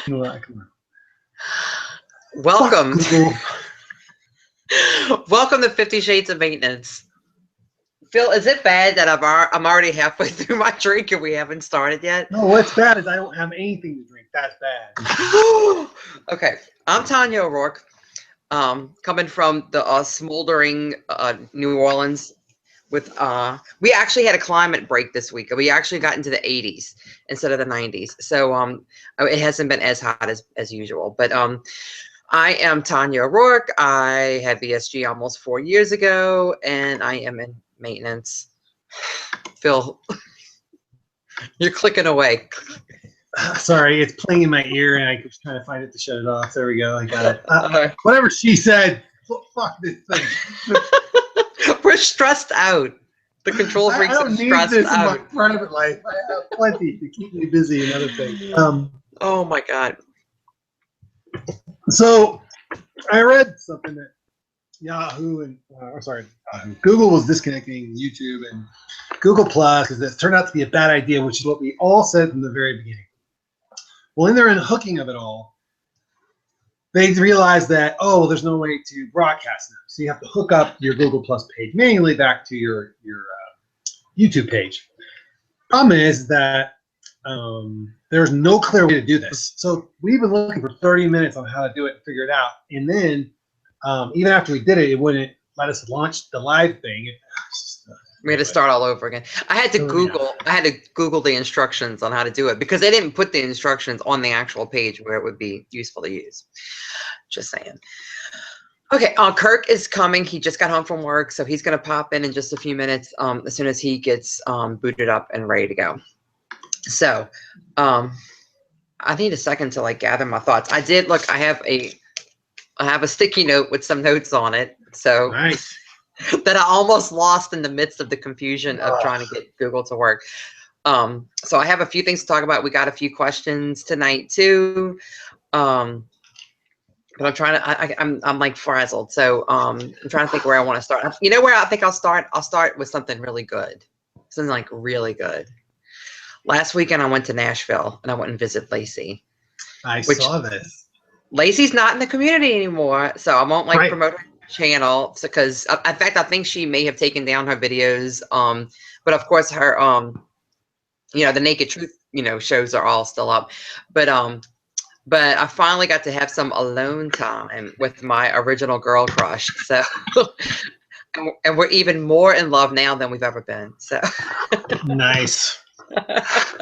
Come on. Welcome. Google. Welcome to 50 Shades of Maintenance. Phil, is it bad that I'm already halfway through my drink and we haven't started yet? No, what's bad is I don't have anything to drink. That's bad. Okay, I'm Tanya O'Rourke, coming from the smoldering New Orleans. We actually had a climate break this week. We actually got into the 80s instead of the 90s, so it hasn't been as hot as usual. But I am Tanya O'Rourke. I had VSG almost 4 years ago, and I am in maintenance. Phil, you're clicking away. Sorry, it's playing in my ear, and I was trying to find it to shut it off. There we go. I got it. Whatever she said. Fuck this thing. We're stressed out. The control freaks are stressed out. I don't need this in my private life. I have plenty to keep me busy and other things. Oh my God. So I read something that Google was disconnecting YouTube and Google Plus because it turned out to be a bad idea, which is what we all said from the very beginning. Well, in their unhooking of it all, they realized that, there's no way to broadcast now. So you have to hook up your Google Plus page manually back to your YouTube page. Problem is that there's no clear way to do this. So we've been looking for 30 minutes on how to do it and figure it out. And then even after we did it, it wouldn't let us launch the live thing. We had to start all over again. I had to Google the instructions on how to do it because they didn't put the instructions on the actual page where it would be useful to use. Just saying. Okay, Kirk is coming. He just got home from work, so he's going to pop in just a few minutes as soon as he gets booted up and ready to go. So I need a second to gather my thoughts. I did look. I have a sticky note with some notes on it. So nice. That I almost lost in the midst of the confusion of trying to get Google to work. So I have a few things to talk about. We got a few questions tonight too. But I'm trying to, I'm like frazzled. So I'm trying to think where I want to start. You know where I think I'll start? I'll start with something really good. Something like really good. Last weekend I went to Nashville and I went and visited Lacey. I saw this. Lacey's not in the community anymore. So I won't promote her channel because in fact I think she may have taken down her videos. But of course her the Naked Truth, shows are all still up. But I finally got to have some alone time with my original girl crush. So, and we're even more in love now than we've ever been. So nice. I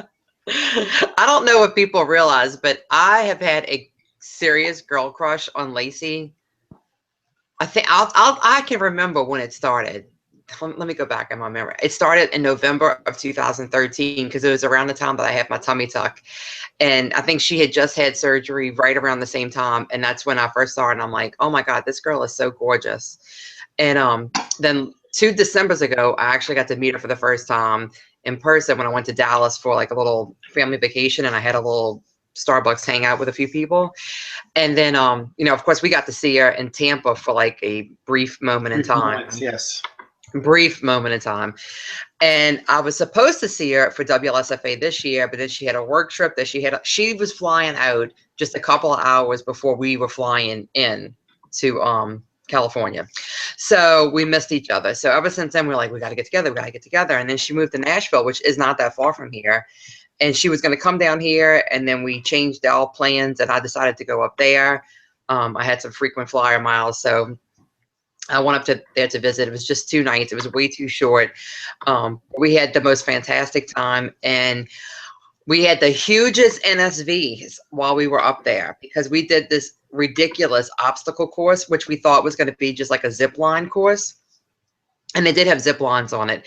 don't know if people realize, but I have had a serious girl crush on Lacey. I think I can remember when it started. Let me go back in my memory. It started in November of 2013 because it was around the time that I had my tummy tuck. And I think she had just had surgery right around the same time. And that's when I first saw her. And I'm like, oh my God, this girl is so gorgeous. And then 2 Decembers ago, I actually got to meet her for the first time in person when I went to Dallas for a little family vacation. And I had a little Starbucks hangout with a few people. And then, of course, we got to see her in Tampa for a brief moment in time. Yes. Brief moment in time. And I was supposed to see her for WLSFA this year, but then she had a work trip that she was flying out just a couple of hours before we were flying in to California. So we missed each other. So ever since then, we're like, we got to get together. We got to get together. And then she moved to Nashville, which is not that far from here. And she was going to come down here. And then we changed all plans and I decided to go up there. I had some frequent flyer miles. So I went up there to visit. It was just 2 nights. It was way too short. We had the most fantastic time. And we had the hugest NSVs while we were up there because we did this ridiculous obstacle course, which we thought was going to be just like a zip line course. And they did have zip lines on it,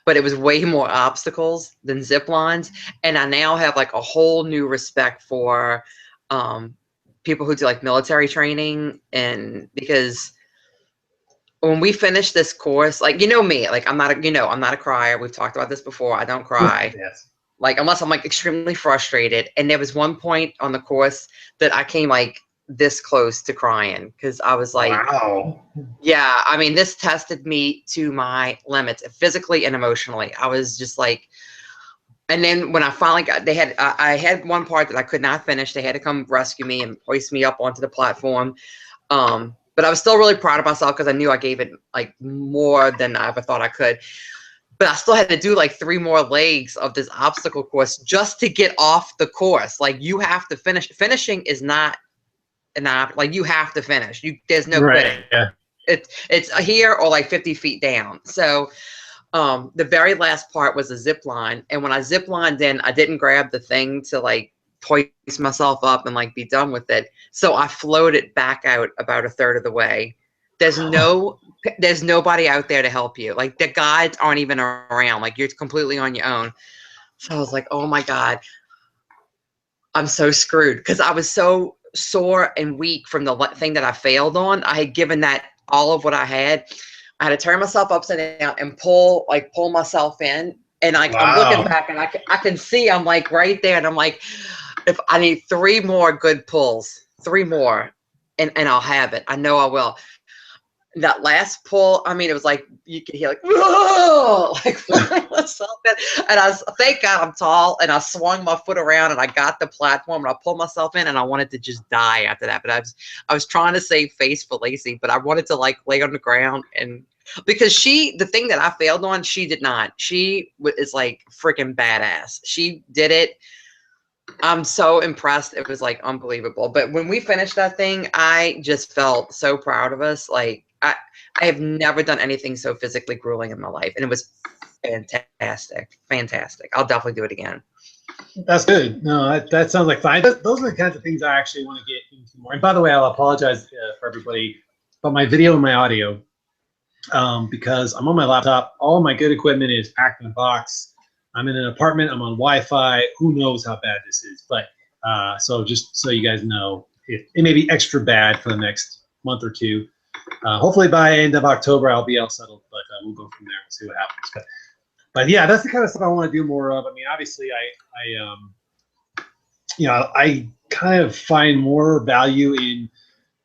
but it was way more obstacles than zip lines. And I now have a whole new respect for people who do military training. And because when we finished this course, me, I'm not a crier. We've talked about this before. I don't cry. Yes. Unless I'm extremely frustrated. And there was one point on the course that I came this close to crying because I was wow. Yeah, I mean, this tested me to my limits physically and emotionally. I was just And then when I finally got, they had, I had one part that I could not finish. They had to come rescue me and hoist me up onto the platform. But I was still really proud of myself because I knew I gave it like more than I ever thought I could. But I still had to do like 3 more legs of this obstacle course just to get off the course. Like you have to finish. Finishing is not like you have to finish. There's no quitting. Yeah. It's here or like 50 feet down. So the very last part was a zip line, and when I zip lined in, I didn't grab the thing to like hoist myself up and like be done with it. So I floated back out about a third of the way. There's nobody out there to help you. Like the guides aren't even around. Like you're completely on your own. So I was like, oh my God, I'm so screwed because I was so sore and weak from the thing that I failed on. I had given that all of what I had. I had to turn myself upside down and pull myself in. And like, wow. I'm looking back and I can see I'm like right there. And I'm like, if I need 3 more good pulls, 3 more, and I'll have it. I know I will. That last pull, I mean, it was like, you could hear like, whoa, like something. And thank God I'm tall, and I swung my foot around and I got the platform and I pulled myself in, and I wanted to just die after that. But I was trying to save face for Lacey, but I wanted to like lay on the ground, and because the thing that I failed on, she did not. She is like freaking badass. She did it. I'm so impressed. It was like unbelievable. But when we finished that thing, I just felt so proud of us. Like I have never done anything so physically grueling in my life, and it was fantastic. I'll definitely do it again. That's good. No, that sounds like fine. Those are the kinds of things I actually want to get into more. And by the way, I'll apologize for everybody about my video and my audio because I'm on my laptop. All my good equipment is packed in a box. I'm in an apartment. I'm on Wi-Fi. Who knows how bad this is? But so just so you guys know, it may be extra bad for the next month or 2. Hopefully by end of October, I'll be all settled. But we'll go from there. We'll see what happens. But yeah, that's the kind of stuff I want to do more of. I mean, obviously, I kind of find more value in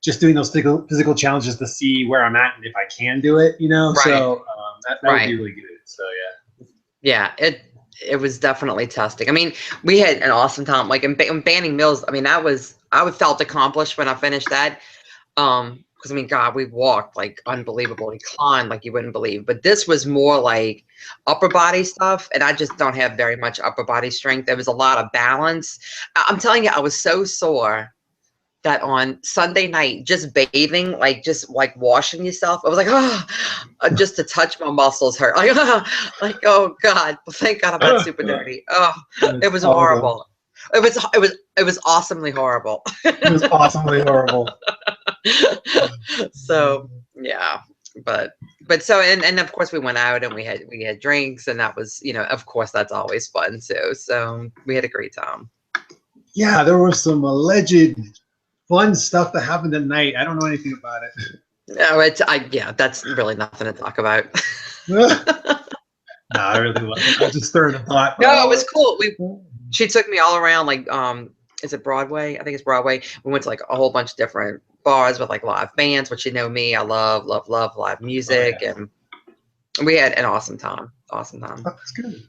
just doing those physical challenges to see where I'm at and if I can do it. Right. So that would be really good. So yeah. Yeah, it was definitely testing. I mean, we had an awesome time. Like in Banning Mills, I mean, I felt accomplished when I finished that. Because I mean, God, we walked like unbelievable. We climbed like you wouldn't believe. But this was more like upper body stuff, and I just don't have very much upper body strength. There was a lot of balance. I'm telling you, I was so sore that on Sunday night, just bathing, just washing yourself, I was like, oh, just to touch my muscles hurt. Like, oh God, thank God I'm not super dirty. Oh, it was horrible. It was awesomely horrible. It was awesomely horrible. So yeah, but so and of course we went out and we had drinks, and that was, of course that's always fun too. So we had a great time. Yeah, there was some alleged fun stuff that happened at night. I don't know anything about it. No, that's really nothing to talk about. No, I really wasn't. I was just stirring a thought. No, it was cool. She took me all around, like, is it Broadway? I think it's Broadway. We went to like a whole bunch of different bars with like live bands, which me, I love live music. Oh, yeah. And we had an awesome time. Oh, that's good.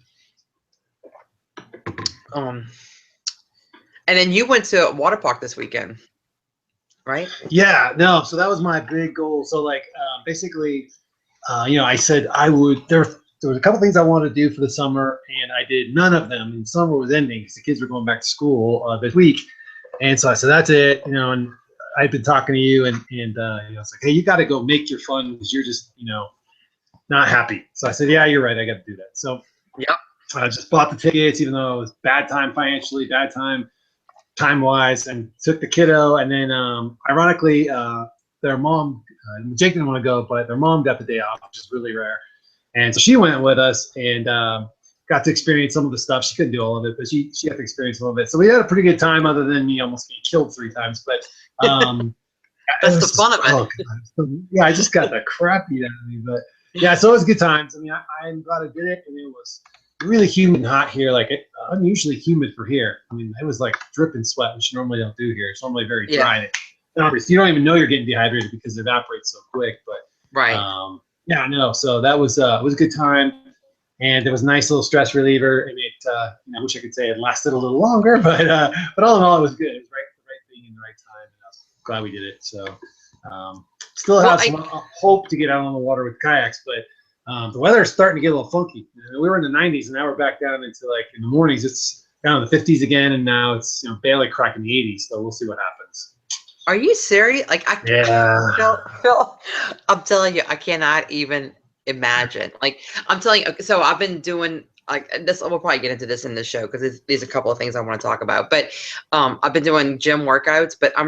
And then you went to a water park this weekend, right? Yeah, no. So that was my big goal. So basically, I said I would. There was a couple things I wanted to do for the summer, and I did none of them. And summer was ending because the kids were going back to school this week, and so I said that's it. And I've been talking to you, and it's like, hey, you got to go make your fun because you're just not happy. So I said, yeah, you're right. I got to do that. So yep. I just bought the tickets, even though it was bad time financially, bad time wise, and took the kiddo. And then ironically, their mom, Jake didn't want to go, but their mom got the day off, which is really rare. And so she went with us and got to experience some of the stuff. She couldn't do all of it, but she got to experience a little bit. So we had a pretty good time, other than me almost getting killed 3 times. But that's the fun of it. Yeah, I just got the crap beat out of me. But yeah, so it was good times. I mean, I'm glad I did it, and it was really humid and hot here, like unusually humid for here. I mean, it was like dripping sweat, which you normally don't do here. It's normally very dry. Yeah. You don't even know you're getting dehydrated because it evaporates so quick. But right. yeah, no. So that was it was a good time, and it was a nice little stress reliever. And it, I wish I could say it lasted a little longer, but all in all, it was good. It was the right thing in the right time, and I was glad we did it. So still have some hope to get out on the water with kayaks, but the weather is starting to get a little funky. We were in the 90s, and now we're back down into like in the mornings it's down in the 50s again, and now it's barely cracking the 80s. So we'll see what happens. Are you serious? Like Phil, I'm telling you, I cannot even imagine. Like I'm telling you, so I've been doing like this. We'll probably get into this in the show because there's a couple of things I want to talk about. But I've been doing gym workouts, but I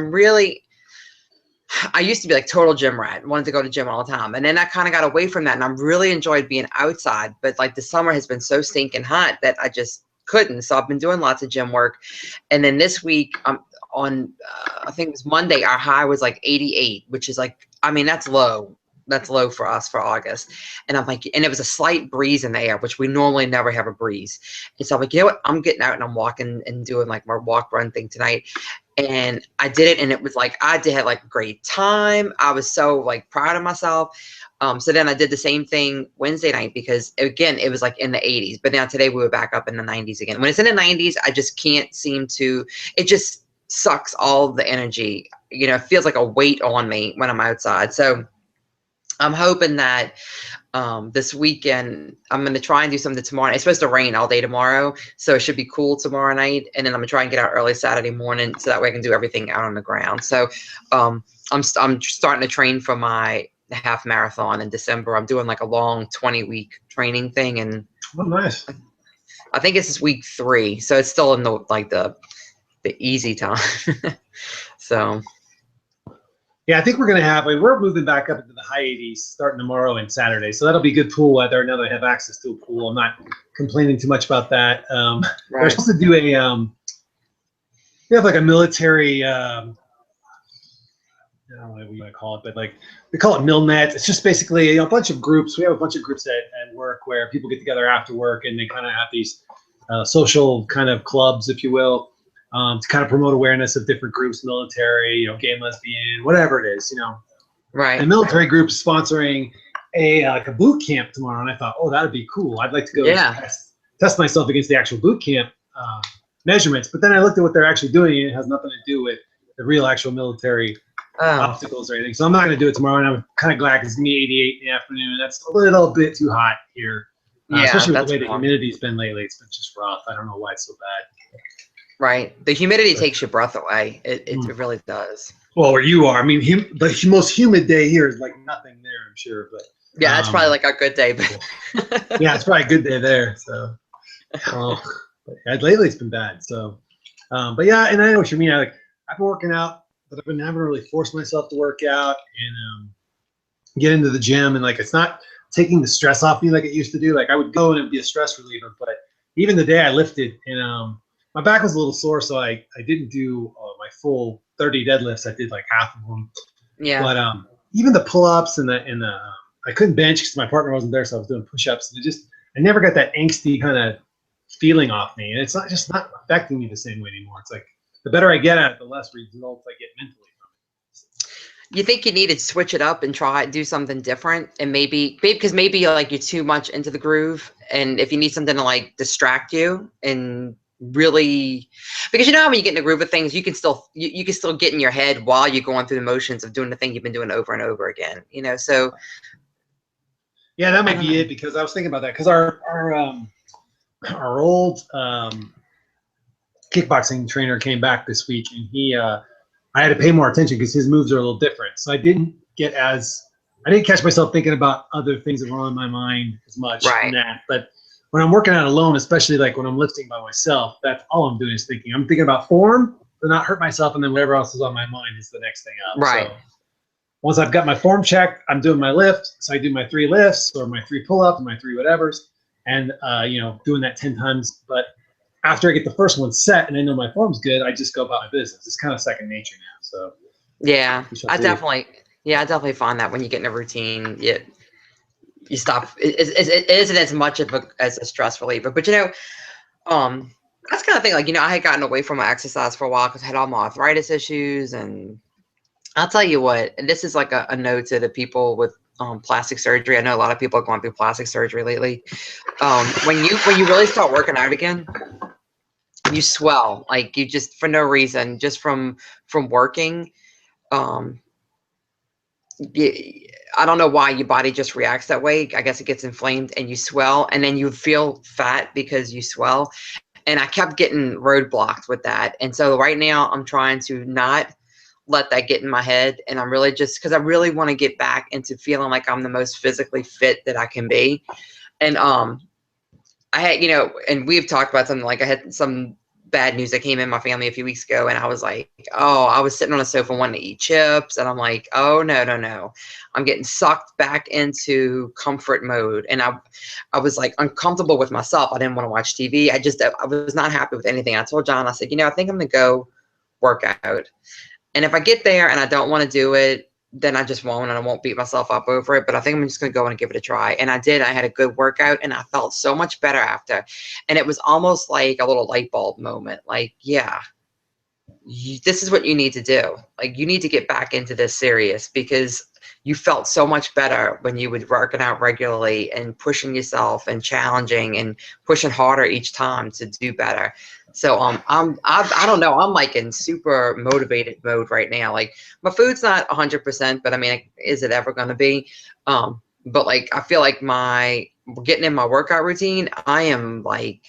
used to be like total gym rat, wanted to go to gym all the time. And then I kind of got away from that, and I really enjoyed being outside. But like the summer has been so stinking hot that I just couldn't. So I've been doing lots of gym work. And then this week on I think it was Monday, our high was like 88, which is like, I mean, that's low. That's low for us for August. And I'm like, and it was a slight breeze in the air, which we normally never have a breeze. And so I'm like, you know what? I'm getting out and I'm walking and doing like my walk run thing tonight. And I did it, and it was like I did have like a great time. I was so like proud of myself. So then I did the same thing Wednesday night because again it was like in the 80s. But now today we were back up in the 90s again. When it's in the 90s, I just can't seem to. It just sucks all the energy. It feels like a weight on me when I'm outside. So I'm hoping that this weekend I'm going to try and do something tomorrow. It's supposed to rain all day tomorrow, so it should be cool tomorrow night. And then I'm going to try and get out early Saturday morning so that way I can do everything out on the ground. So I'm starting to train for my half marathon in December. I'm doing like a long 20-week training thing, and nice. I think it's week 3, so it's still in the easy time. So. Yeah, I think we're moving back up into the high 80s starting tomorrow and Saturday. So that'll be good pool weather. Now that I have access to a pool, I'm not complaining too much about that. Right. We're supposed to do we have like a military, I don't know what you want to call it, but like they call it MilNet. It's just basically a bunch of groups. We have a bunch of groups at work where people get together after work and they kind of have these social kind of clubs, if you will. To kind of promote awareness of different groups, military, gay and lesbian, whatever it is, Right. And military group is sponsoring like a boot camp tomorrow, and I thought, oh, that'd be cool. I'd like to go test myself against the actual boot camp measurements. But then I looked at what they're actually doing, and it has nothing to do with the real actual military obstacles or anything. So I'm not going to do it tomorrow, and I'm kind of glad because it's going to be 88 in the afternoon. That's a little bit too hot here, especially with the way the humidity's been lately. It's been just rough. I don't know why it's so bad. Right. The humidity takes your breath away. It really does. Well, where you are, I mean, the most humid day here is like nothing there, I'm sure. But yeah, that's probably like a good day. But yeah, it's probably a good day there. So, lately it's been bad. So, but yeah, and I know what you mean. I've been working out, but I've been never really forced myself to work out and get into the gym, and like it's not taking the stress off me like it used to do. Like I would go and it'd be a stress reliever, but even the day I lifted and my back was a little sore, so I didn't do my full 30 deadlifts. I did like half of them. Yeah. But even the pull-ups and the I couldn't bench because my partner wasn't there, so I was doing push-ups. And I never got that angsty kind of feeling off me, and it's not affecting me the same way anymore. It's like the better I get at it, the less results I get mentally from it. You think you need to switch it up and do something different, and maybe like you're too much into the groove, and if you need something to like distract you and really, because how when you get in the groove of things, you can still get in your head while you're going through the motions of doing the thing you've been doing over and over again. So yeah, that might be it, because I was thinking about that because our old kickboxing trainer came back this week, and I had to pay more attention because his moves are a little different. So I didn't catch myself thinking about other things that were on my mind as much. Right. In that, but when I'm working out alone, especially like when I'm lifting by myself, that's all I'm doing is thinking. I'm thinking about form to not hurt myself, and then whatever else is on my mind is the next thing up. Right. So once I've got my form checked, I'm doing my lift. So I do my 3 lifts or my 3 pull-ups and my 3 whatevers, and doing that 10 times. But after I get the first one set and I know my form's good, I just go about my business. It's kind of second nature now. So yeah, I definitely find that when you get in a routine, you stop. It isn't as much as a stress reliever, but that's kind of thing. Like, I had gotten away from my exercise for a while because I had all my arthritis issues. And I'll tell you what, and this is like a note to the people with plastic surgery. I know a lot of people are going through plastic surgery lately. When you really start working out again, you swell, like you just for no reason, just from working. Um, I don't know why your body just reacts that way. I guess it gets inflamed and you swell, and then you feel fat because you swell. And I kept getting roadblocked with that. And so right now I'm trying to not let that get in my head. And I'm really just, because I really want to get back into feeling like I'm the most physically fit that I can be. And I had, and we've talked about something like I had some bad news that came in my family a few weeks ago, and I was like, oh, I was sitting on a sofa wanting to eat chips, and I'm like, oh no, no, no, I'm getting sucked back into comfort mode, and I was like uncomfortable with myself. I didn't want to watch TV. I was not happy with anything. I told John, I said, I think I'm gonna go work out, and if I get there and I don't want to do it, then I just won't, and I won't beat myself up over it. But I think I'm just going to go and give it a try. And I did. I had a good workout, and I felt so much better after. And it was almost like a little light bulb moment. Like, yeah, this is what you need to do. Like, you need to get back into this serious, because you felt so much better when you would working out regularly and pushing yourself and challenging and pushing harder each time to do better. So I don't know, I'm like in super motivated mode right now. Like, my food's not 100%, but I mean, is it ever going to be? But like, I feel like getting in my workout routine, I am like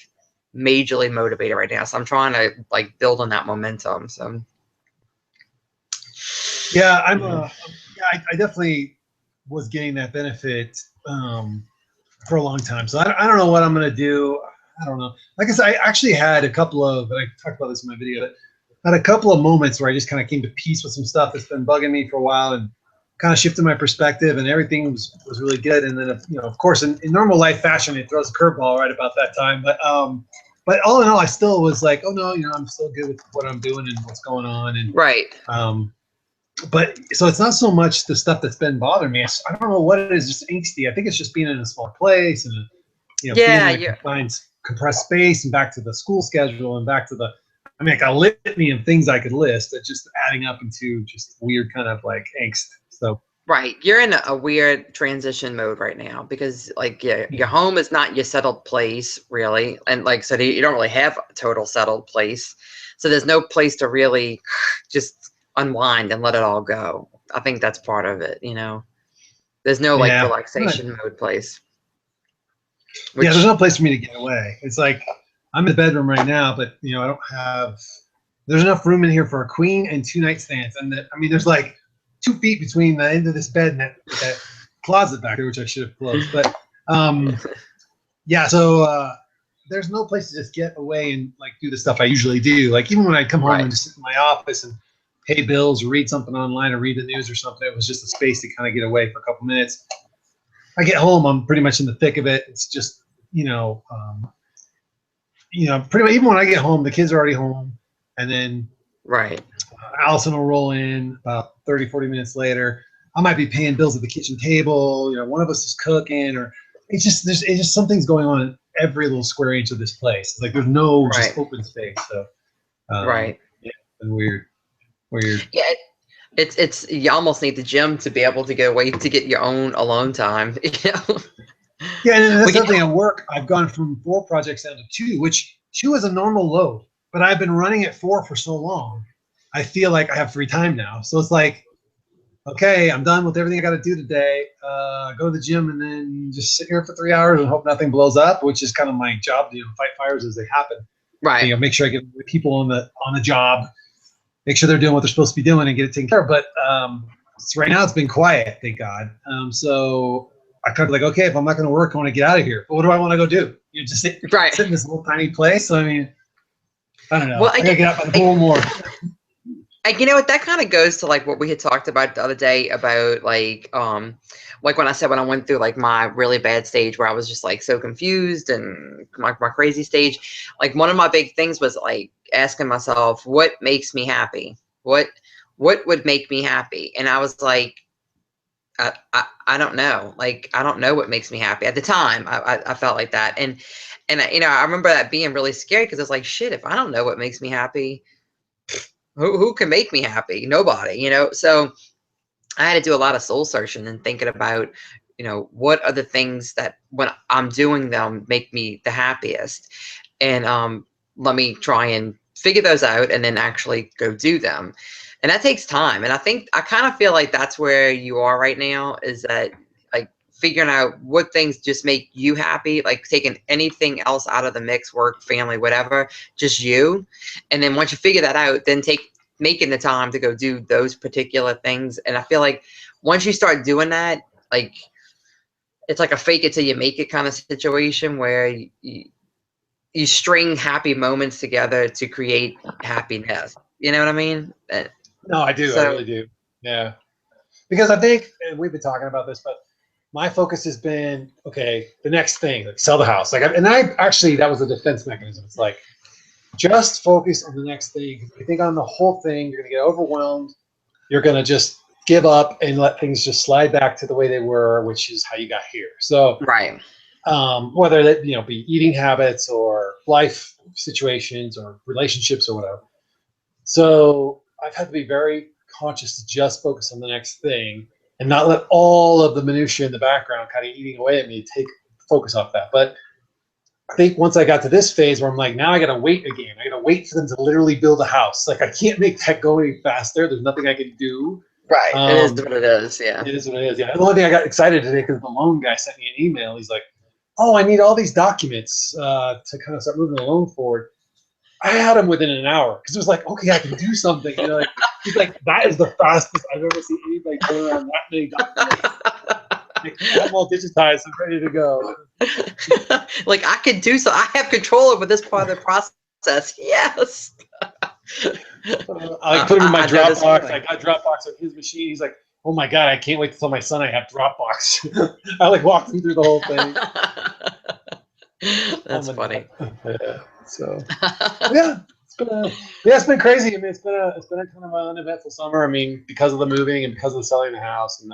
majorly motivated right now. So I'm trying to like build on that momentum. So Yeah, I definitely was getting that benefit for a long time. So I don't know what I'm gonna do. I don't know. Like I said, I actually had a couple of, and I talked about this in my video, but I had a couple of moments where I just kind of came to peace with some stuff that's been bugging me for a while, and kind of shifted my perspective, and everything was really good. And then, of course, in normal life fashion, it throws a curveball right about that time. But all in all, I still was like, oh no, I'm still good with what I'm doing and what's going on. And right. But so it's not so much the stuff that's been bothering me. I don't know what it is, just angsty. I think it's just being in a small place and being in a confined, compressed space, and back to the school schedule and back to like a litany of things I could list that just adding up into just weird kind of like angst. So right, you're in a weird transition mode right now, because like your home is not your settled place really, and like so you don't really have a total settled place. So there's no place to really just unwind and let it all go. I think that's part of it, There's no like relaxation mode place. There's no place for me to get away. It's like I'm in the bedroom right now, but I don't have. There's enough room in here for a queen and 2 nightstands, and there's like 2 feet between the end of this bed and that closet back there, which I should have closed. But so there's no place to just get away and like do the stuff I usually do. Like even when I come home and just sit in my office and pay bills, or read something online, or read the news or something, it was just a space to kind of get away for a couple minutes. I get home, I'm pretty much in the thick of it. It's just, pretty much even when I get home, the kids are already home, and then Allison will roll in about 30, 40 minutes later. I might be paying bills at the kitchen table. One of us is cooking, or it's just something's going on in every little square inch of this place. It's like there's no just open space. So yeah, it's been weird. Yeah, it's you almost need the gym to be able to get away to get your own alone time. Yeah, and that's something at work. I've gone from 4 projects down to 2, which 2 is a normal load, but I've been running at 4 for so long. I feel like I have free time now. So it's like, okay, I'm done with everything I got to do today. Go to the gym and then just sit here for 3 hours and hope nothing blows up, which is kind of my job, fight fires as they happen. Right. Make sure I get the people on the job, make sure they're doing what they're supposed to be doing and get it taken care of. But so right now it's been quiet, thank God. So I kind of like, okay, if I'm not going to work, I want to get out of here. But what do I want to go do? Just sit in this little tiny place. So, I don't know. Well, I got to get out by the pool more. That kind of goes to like what we had talked about the other day about like when I said when I went through like my really bad stage where I was just like so confused and my crazy stage. Like one of my big things was like asking myself, what makes me happy? What would make me happy? And I was like, I don't know. Like, I don't know what makes me happy. At the time, I felt like that. And I remember that being really scary, because it's like, shit, if I don't know what makes me happy, who can make me happy? Nobody, So I had to do a lot of soul searching and thinking about, what are the things that when I'm doing them make me the happiest, and let me try and figure those out and then actually go do them. And that takes time. And I kind of feel like that's where you are right now, is that like figuring out what things just make you happy, like taking anything else out of the mix, work, family, whatever, just you. And then once you figure that out, then making the time to go do those particular things. And I feel like once you start doing that, like it's like a fake it till you make it kind of situation where you string happy moments together to create happiness. You know what I mean? No, I do. I So really do. Yeah. Because I think, and we've been talking about this, but my focus has been, okay, the next thing, like sell the house. Like, and I actually, that was a defense mechanism. It's like, just focus on the next thing. If you think on the whole thing, you're going to get overwhelmed. You're going to just give up and let things just slide back to the way they were, which is how you got here. So, right. whether that be eating habits or life situations or relationships or whatever. So I've had to be very conscious to just focus on the next thing and not let all of the minutia in the background kind of eating away at me take focus off that. But I think once I got to this phase where I'm like, now I got to wait again. I got to wait for them to literally build a house. Like I can't make that go any faster. There's nothing I can do. Right. It is what it is. Yeah. It is what it is. Yeah. The only thing I got excited today because the loan guy sent me an email. He's like, "Oh, I need all these documents to kind of start moving the loan forward." I had him within an hour because it was like, okay, I can do something. Like he's like, that is the fastest I've ever seen anybody turn around that many documents. Like, I'm all digitized and ready to go. Like I could do so. I have control over this part of the process. Yes. I put him in my Dropbox. I got Dropbox on his machine. He's like, oh my God, I can't wait to tell my son I have Dropbox. I like walked him through the whole thing. That's funny. Yeah. So yeah, it's been crazy. I mean, it's been a kind of an uneventful summer. I mean, because of the moving and because of the selling the house and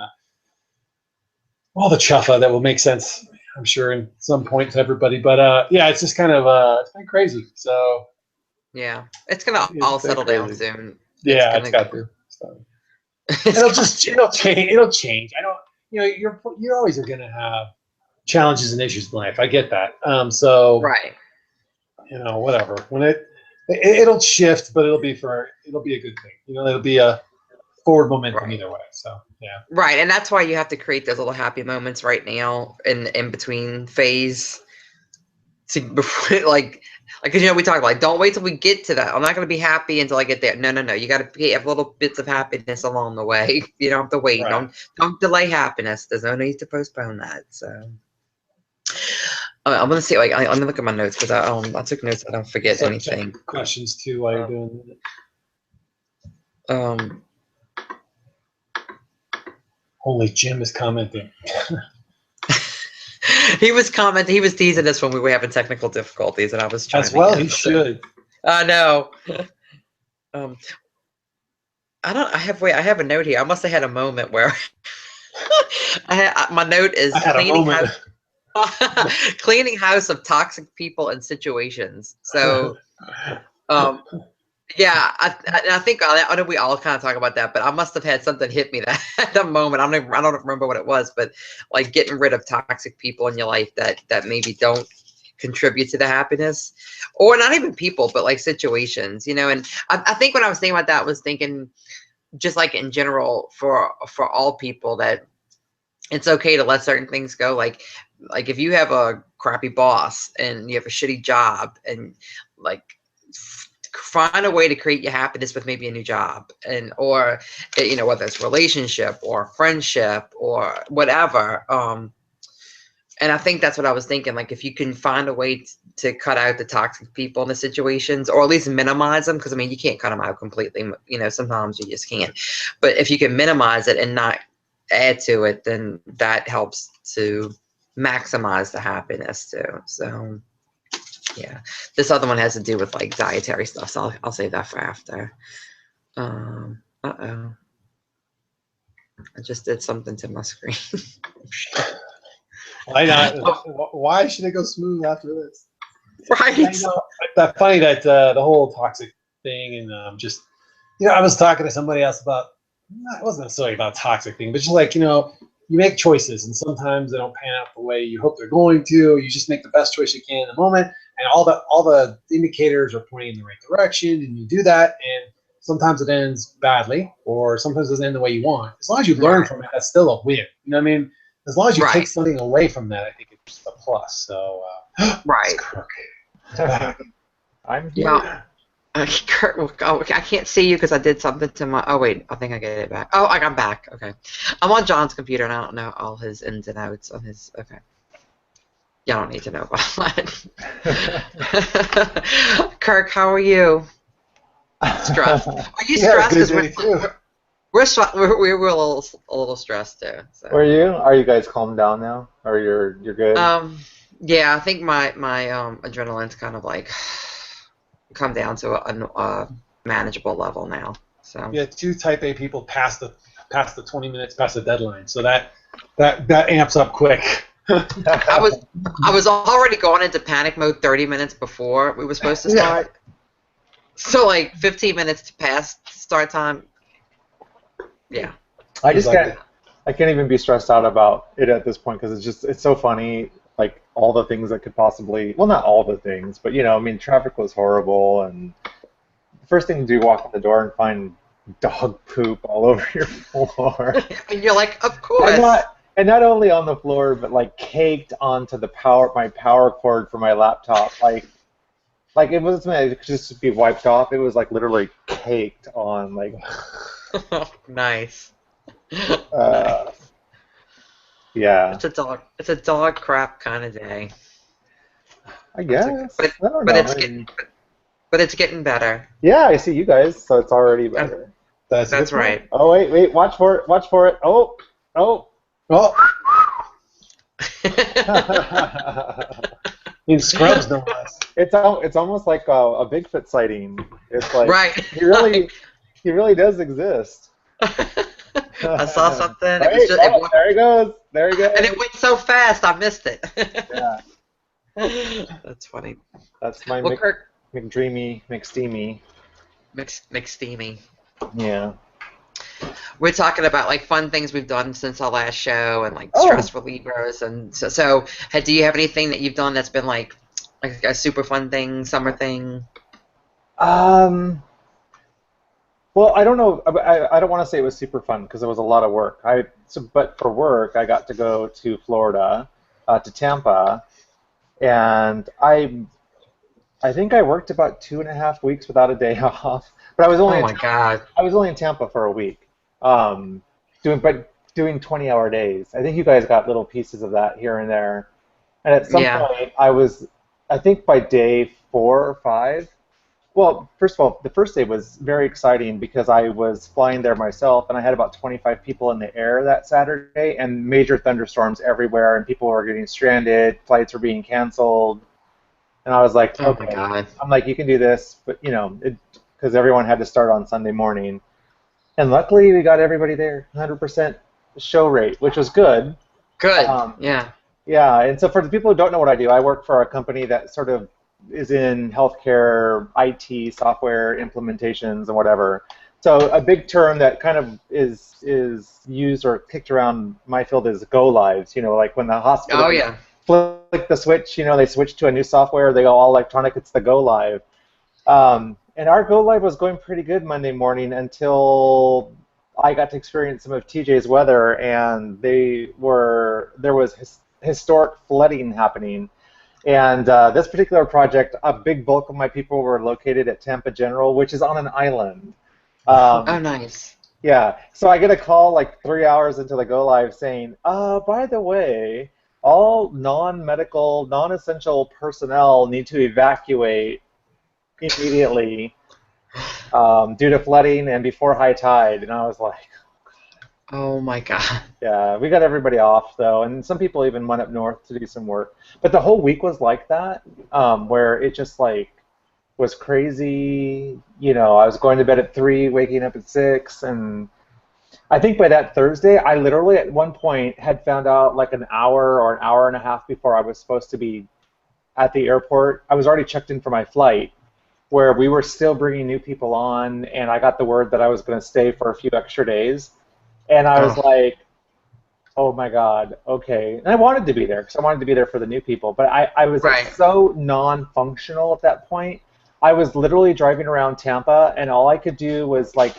all the chuffa that will make sense, I'm sure, in some point to everybody. But yeah, it's just kind of it's been crazy. So yeah, it's gonna all settle down soon. Yeah, it's got to. So. It'll change. I don't. You always are gonna have challenges and issues in life. I get that. So right. Whatever. When it'll shift, but it'll be a good thing. It'll be a forward momentum either way. So yeah. Right, and that's why you have to create those little happy moments right now in between phase. Before, like we talked about, don't wait till we get to that. I'm not going to be happy until I get there. No. You got to have little bits of happiness along the way. You don't have to wait. Right. Don't delay happiness. There's no need to postpone that. So. I'm gonna see. Like, I'm gonna look at my notes because I took notes. I don't forget anything. Questions too while you're doing it. Only Jim is commenting. He was commenting. He was teasing us when we were having technical difficulties, and I was trying. As well, he should. I know. I have a note here. I must have had a moment where my note is cleaning house of toxic people and situations. So, yeah, I think I know we all kind of talk about that, but I must have had something hit me that at the moment. I don't remember what it was, but like getting rid of toxic people in your life that maybe don't contribute to the happiness, or not even people, but like situations, And I think when I was thinking about that, I was thinking just like in general for all people that it's okay to let certain things go. Like if you have a crappy boss and you have a shitty job and like find a way to create your happiness with maybe a new job or whether it's relationship or friendship or whatever. And I think that's what I was thinking. Like if you can find a way to cut out the toxic people in the situations, or at least minimize them, because I mean you can't cut them out completely. Sometimes you just can't. But if you can minimize it and not add to it, then that helps to maximize the happiness too. So yeah, this other one has to do with like dietary stuff, so I'll save that for after. I just did something to my screen. Why not? Why should it go smooth after this? Right. That's funny that the whole toxic thing and I was talking to somebody else about it wasn't necessarily about a toxic thing, but just like, you make choices and sometimes they don't pan out the way you hope they're going to. You just make the best choice you can in the moment, and all the indicators are pointing in the right direction, and you do that, and sometimes it ends badly, or sometimes it doesn't end the way you want. As long as you learn from it, that's still a win. You know what I mean? As long as you take something away from that, I think it's a plus. So, Right. Kirk. I'm here. Yeah. Kirk, I can't see you because I did something to my. Oh wait, I think I get it back. Oh, I got back. Okay, I'm on John's computer and I don't know all his ins and outs on his. Okay, you don't need to know about that. Kirk, how are you? Stressed? Are you stressed? Because we're a little stressed too. So. Were you? Are you guys calmed down now, or you're good? Yeah, I think my adrenaline's kind of like come down to a manageable level now. So yeah, 2 type A people past the 20 minutes past the deadline, so that amps up quick. I was already going into panic mode 30 minutes before we were supposed to start. So like 15 minutes past start time. Yeah. I can't even be stressed out about it at this point because it's so funny. Like all the things that could possibly, well, not all the things, but I mean, traffic was horrible, and the first thing to do, walk in the door and find dog poop all over your floor. And you're like, of course. And not only on the floor, but like caked onto my power cord for my laptop. Like it wasn't meant to just be wiped off. It was like literally caked on. Like, nice. Yeah. It's a dog crap kind of day. I guess. But it's getting better. Yeah, I see you guys, so it's already better. That's right. Oh wait, watch for it. Oh. In Scrubs, no less. It's almost like a Bigfoot sighting. It's like right. He really does exist. I saw something. Right? There he goes. And it went so fast, I missed it. Yeah. That's funny. That's my McDreamy, McSteamy. McSteamy. Yeah. We're talking about like fun things we've done since our last show and like stress relievers, and so do you have anything that you've done that's been like a super fun thing, summer thing? Well, I don't know. I don't want to say it was super fun because it was a lot of work. But for work, I got to go to Florida, to Tampa, and I think I worked about 2.5 weeks without a day off. But I was only I was only in Tampa for a week, doing 20-hour days. I think you guys got little pieces of that here and there. And at some point, I think by day 4 or 5. Well, first of all, the first day was very exciting because I was flying there myself, and I had about 25 people in the air that Saturday, and major thunderstorms everywhere, and people were getting stranded, flights were being canceled, and I was like, oh my God. I'm like, you can do this, but because everyone had to start on Sunday morning, and luckily we got everybody there, 100% show rate, which was good. Good. Yeah. Yeah, and so for the people who don't know what I do, I work for a company that sort of is in healthcare, IT, software implementations, and whatever. So a big term that kind of is used or kicked around my field is go lives. Like when the hospital flick the switch, they switch to a new software, they go all electronic. It's the go live. And our go live was going pretty good Monday morning until I got to experience some of TJ's weather, and there was historic flooding happening. And this particular project, a big bulk of my people were located at Tampa General, which is on an island. Oh, nice. Yeah. So I get a call like 3 hours into the go live saying, by the way, all non-medical, non-essential personnel need to evacuate immediately due to flooding and before high tide. And I was like, oh my God. Yeah, we got everybody off though, and some people even went up north to do some work. But the whole week was like that, where it just like was crazy. I was going to bed at 3, waking up at 6, and I think by that Thursday, I literally at one point had found out like an hour or an hour and a half before I was supposed to be at the airport. I was already checked in for my flight, where we were still bringing new people on, and I got the word that I was going to stay for a few extra days, and I was like, oh my God, okay. And I wanted to be there because I wanted to be there for the new people, but I was like, so non-functional at that point. I was literally driving around Tampa, and all I could do was like,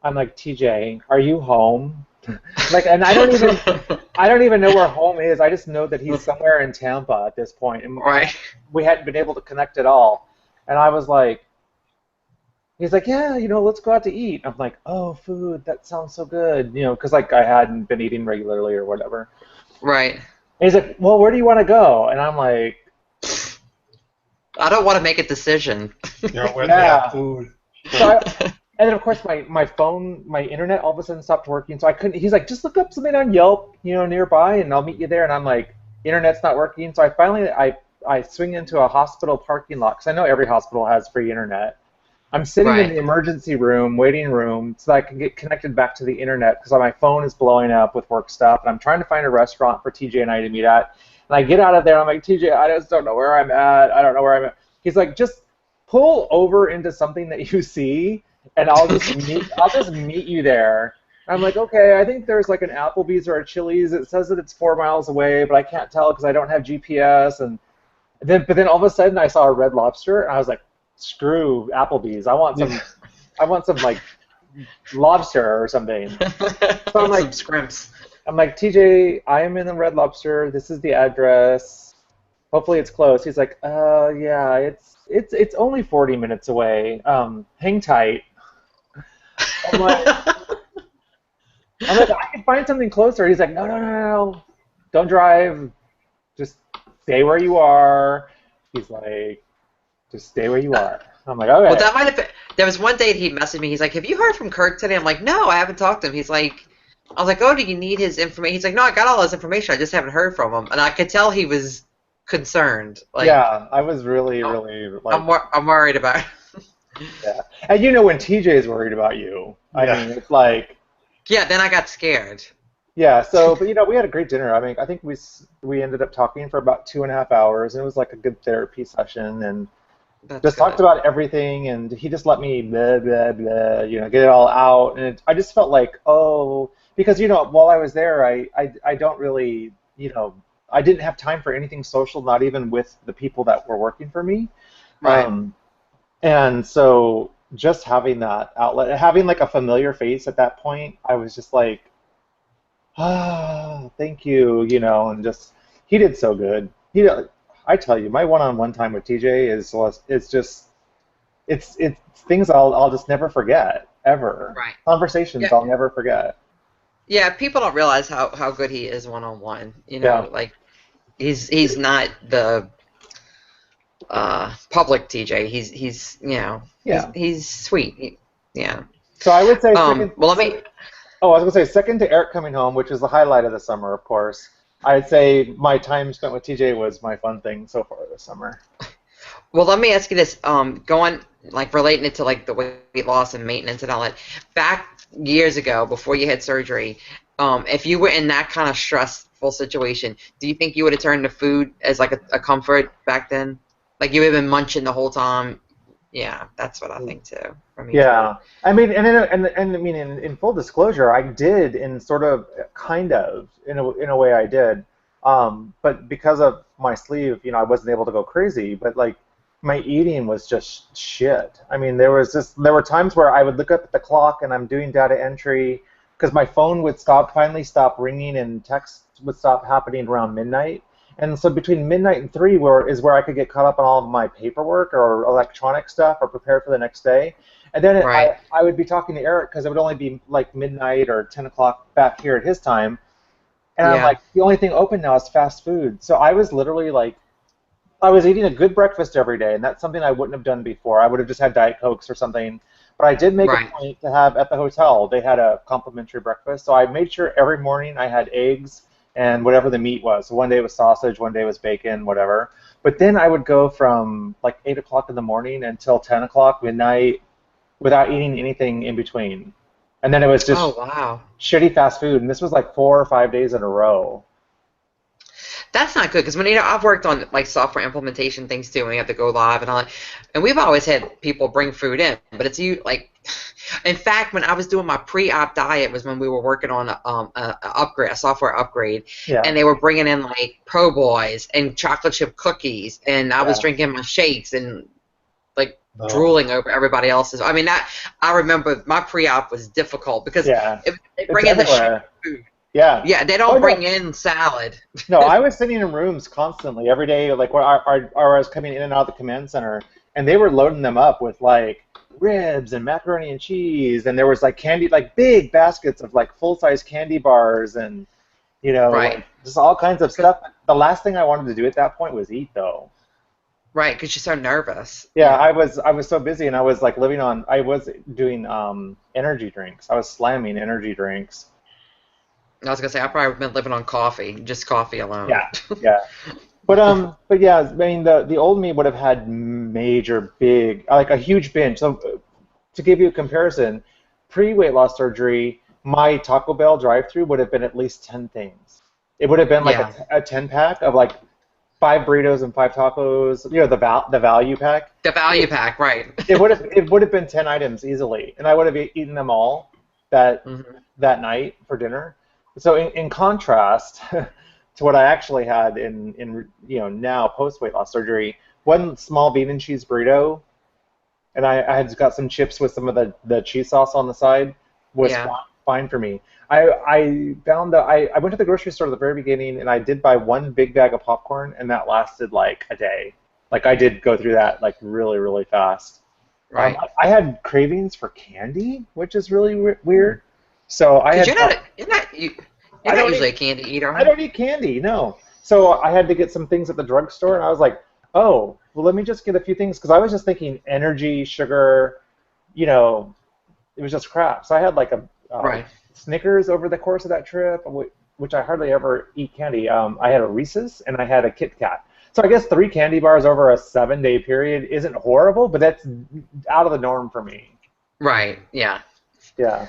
I'm like, TJ, are you home? Like, and I don't even know where home is. I just know that he's somewhere in Tampa at this point, and we hadn't been able to connect at all. And I was like, he's like, yeah, let's go out to eat. I'm like, oh, food, that sounds so good, because like I hadn't been eating regularly or whatever. Right. And he's like, well, where do you want to go? And I'm like, I don't want to make a decision. Yeah. Food. So and then of course my phone, my internet all of a sudden stopped working, so I couldn't. He's like, just look up something on Yelp, nearby, and I'll meet you there. And I'm like, internet's not working. So I finally I swing into a hospital parking lot because I know every hospital has free internet. I'm sitting in the emergency room, waiting room, so that I can get connected back to the internet because my phone is blowing up with work stuff, and I'm trying to find a restaurant for TJ and I to meet at. And I get out of there, and I'm like, TJ, I just don't know where I'm at. I don't know where I'm at. He's like, just pull over into something that you see, and I'll just meet you there. I'm like, okay, I think there's like an Applebee's or a Chili's. It says that it's 4 miles away, but I can't tell because I don't have GPS. But then all of a sudden I saw a Red Lobster, and I was like, screw Applebee's. I want some like lobster or something. So I'm like, some scrimps. I'm like, TJ, I am in the Red Lobster. This is the address. Hopefully it's close. He's like, yeah, it's only 40 minutes away. Hang tight. I'm like, I can find something closer. He's like, no, don't drive. Just stay where you are. He's like, just stay where you are. I'm like, okay. Well, that might have been. There was one day he messaged me. He's like, have you heard from Kirk today? I'm like, no, I haven't talked to him. He's like, I was like, oh, do you need his information? He's like, no, I got all his information. I just haven't heard from him. And I could tell he was concerned. Like, yeah, I was really like. I'm worried about it. Yeah, and when TJ is worried about you, I mean, it's like. Yeah, then I got scared. Yeah, so but we had a great dinner. I mean, I think we ended up talking for about 2.5 hours, and it was like a good therapy session, and talked about everything, and he just let me blah blah blah, get it all out, and I just felt like, because while I was there, I don't really, I didn't have time for anything social, not even with the people that were working for me, right. And so just having that outlet, having like a familiar face at that point, I was just like, thank you, and just, he did so good. I tell you, my one-on-one time with TJ it's things I'll just never forget, ever. Right. Conversations I'll never forget. Yeah, people don't realize how good he is one-on-one. Like he's not the public TJ. He's he's sweet. Yeah. So I would say I was going to say second to Eric coming home, which is the highlight of the summer, of course. I'd say my time spent with TJ was my fun thing so far this summer. Well, let me ask you this: relating it to like the weight loss and maintenance and all that. Back years ago, before you had surgery, if you were in that kind of stressful situation, do you think you would have turned to food as like a comfort back then? Like you would have been munching the whole time. Yeah, that's what I think too. For me yeah, too. I mean, and I mean, in full disclosure, I did in sort of, kind of, in a way I did, but because of my sleeve, I wasn't able to go crazy. But like, my eating was just shit. I mean, there were times where I would look up at the clock and I'm doing data entry because my phone would finally stop ringing and text would stop happening around midnight. And so between midnight and 3 is where I could get caught up on all of my paperwork or electronic stuff or prepare for the next day. And then I would be talking to Eric because it would only be like midnight or 10 o'clock back here at his time. And I'm like, the only thing open now is fast food. So I was literally like, I was eating a good breakfast every day, and that's something I wouldn't have done before. I would have just had Diet Cokes or something. But I did make a point to have at the hotel, they had a complimentary breakfast. So I made sure every morning I had eggs and whatever the meat was. So one day it was sausage, one day it was bacon, whatever. But then I would go from like 8 o'clock in the morning until 10 o'clock, midnight, without eating anything in between. And then it was just shitty fast food. And this was like 4 or 5 days in a row. That's not good because when I've worked on like software implementation things too, and we have to go live and all that, and we've always had people bring food in, but it's you like. In fact, when I was doing my pre-op diet was when we were working on a software upgrade, Yeah. and they were bringing in like Po' Boys and chocolate chip cookies, and I was drinking my shakes and like drooling over everybody else's. I mean, I remember my pre-op was difficult because they bring in the shit food. Yeah. Yeah, they don't bring in salad. No, I was sitting in rooms constantly every day, like where I was coming in and out of the command center, and they were loading them up with like ribs and macaroni and cheese, and there was like candy, like big baskets of like full-size candy bars, and like, just all kinds of stuff. The last thing I wanted to do at that point was eat, though. Right, because you're so nervous. Yeah, I was so busy, and I was like I was doing energy drinks. I was slamming energy drinks. I was gonna say I've probably been living on coffee, just coffee alone. Yeah, yeah. But yeah, I mean the old me would have had big, like a huge binge. So to give you a comparison, pre-weight loss surgery, my Taco Bell drive-through would have been at least 10 things. It would have been like a 10-pack of like 5 burritos and 5 tacos. The value pack. The value pack, right? it would have been 10 items easily, and I would have eaten them all that night for dinner. So in contrast to what I actually had in now post weight loss surgery, one small bean and cheese burrito, and I had got some chips with some of the cheese sauce on the side was fine for me. I found that I went to the grocery store at the very beginning, and I did buy 1 big bag of popcorn, and that lasted like a day. Like I did go through that like really, really fast. Right. I had cravings for candy, which is really weird. So I had. You're not usually a candy eater. I don't eat candy, no. So I had to get some things at the drugstore, and I was like, oh, well, let me just get a few things, because I was just thinking energy, sugar, it was just crap. So I had like a Snickers over the course of that trip, which I hardly ever eat candy. I had a Reese's, and I had a Kit Kat. So I guess 3 candy bars over a 7-day period isn't horrible, but that's out of the norm for me. Right, yeah. Yeah.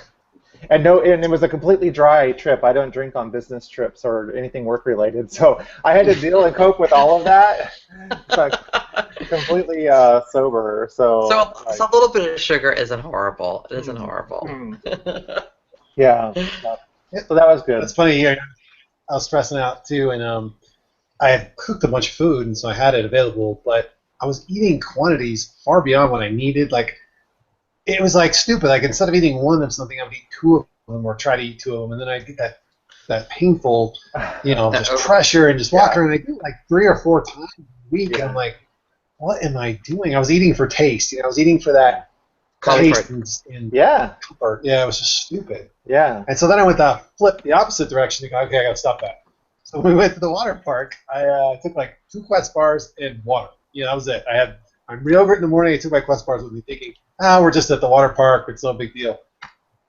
And it was a completely dry trip. I don't drink on business trips or anything work-related, so I had to deal and cope with all of that. Completely sober. So a little bit of sugar isn't horrible. It isn't horrible. Yeah. So that was good. It's funny here. I was stressing out too, and I had cooked a bunch of food, and so I had it available, but I was eating quantities far beyond what I needed. Like, it was like stupid. Like, instead of eating one of something, I would eat 2 of them or try to eat 2 of them, and then I'd get that painful, just pressure, and just walk around. And I do it like 3 or 4 times a week. Yeah. And I'm like, what am I doing? I was eating for taste. I was eating for that taste and comfort. Yeah, it was just stupid. Yeah. And so then I went to flip the opposite direction to go, okay, I got to stop that. So when we went to the water park, I took like 2 Quest bars and water. That was it. I'm yogurt in the morning. I took my Quest bars with me thinking, we're just at the water park. It's no big deal.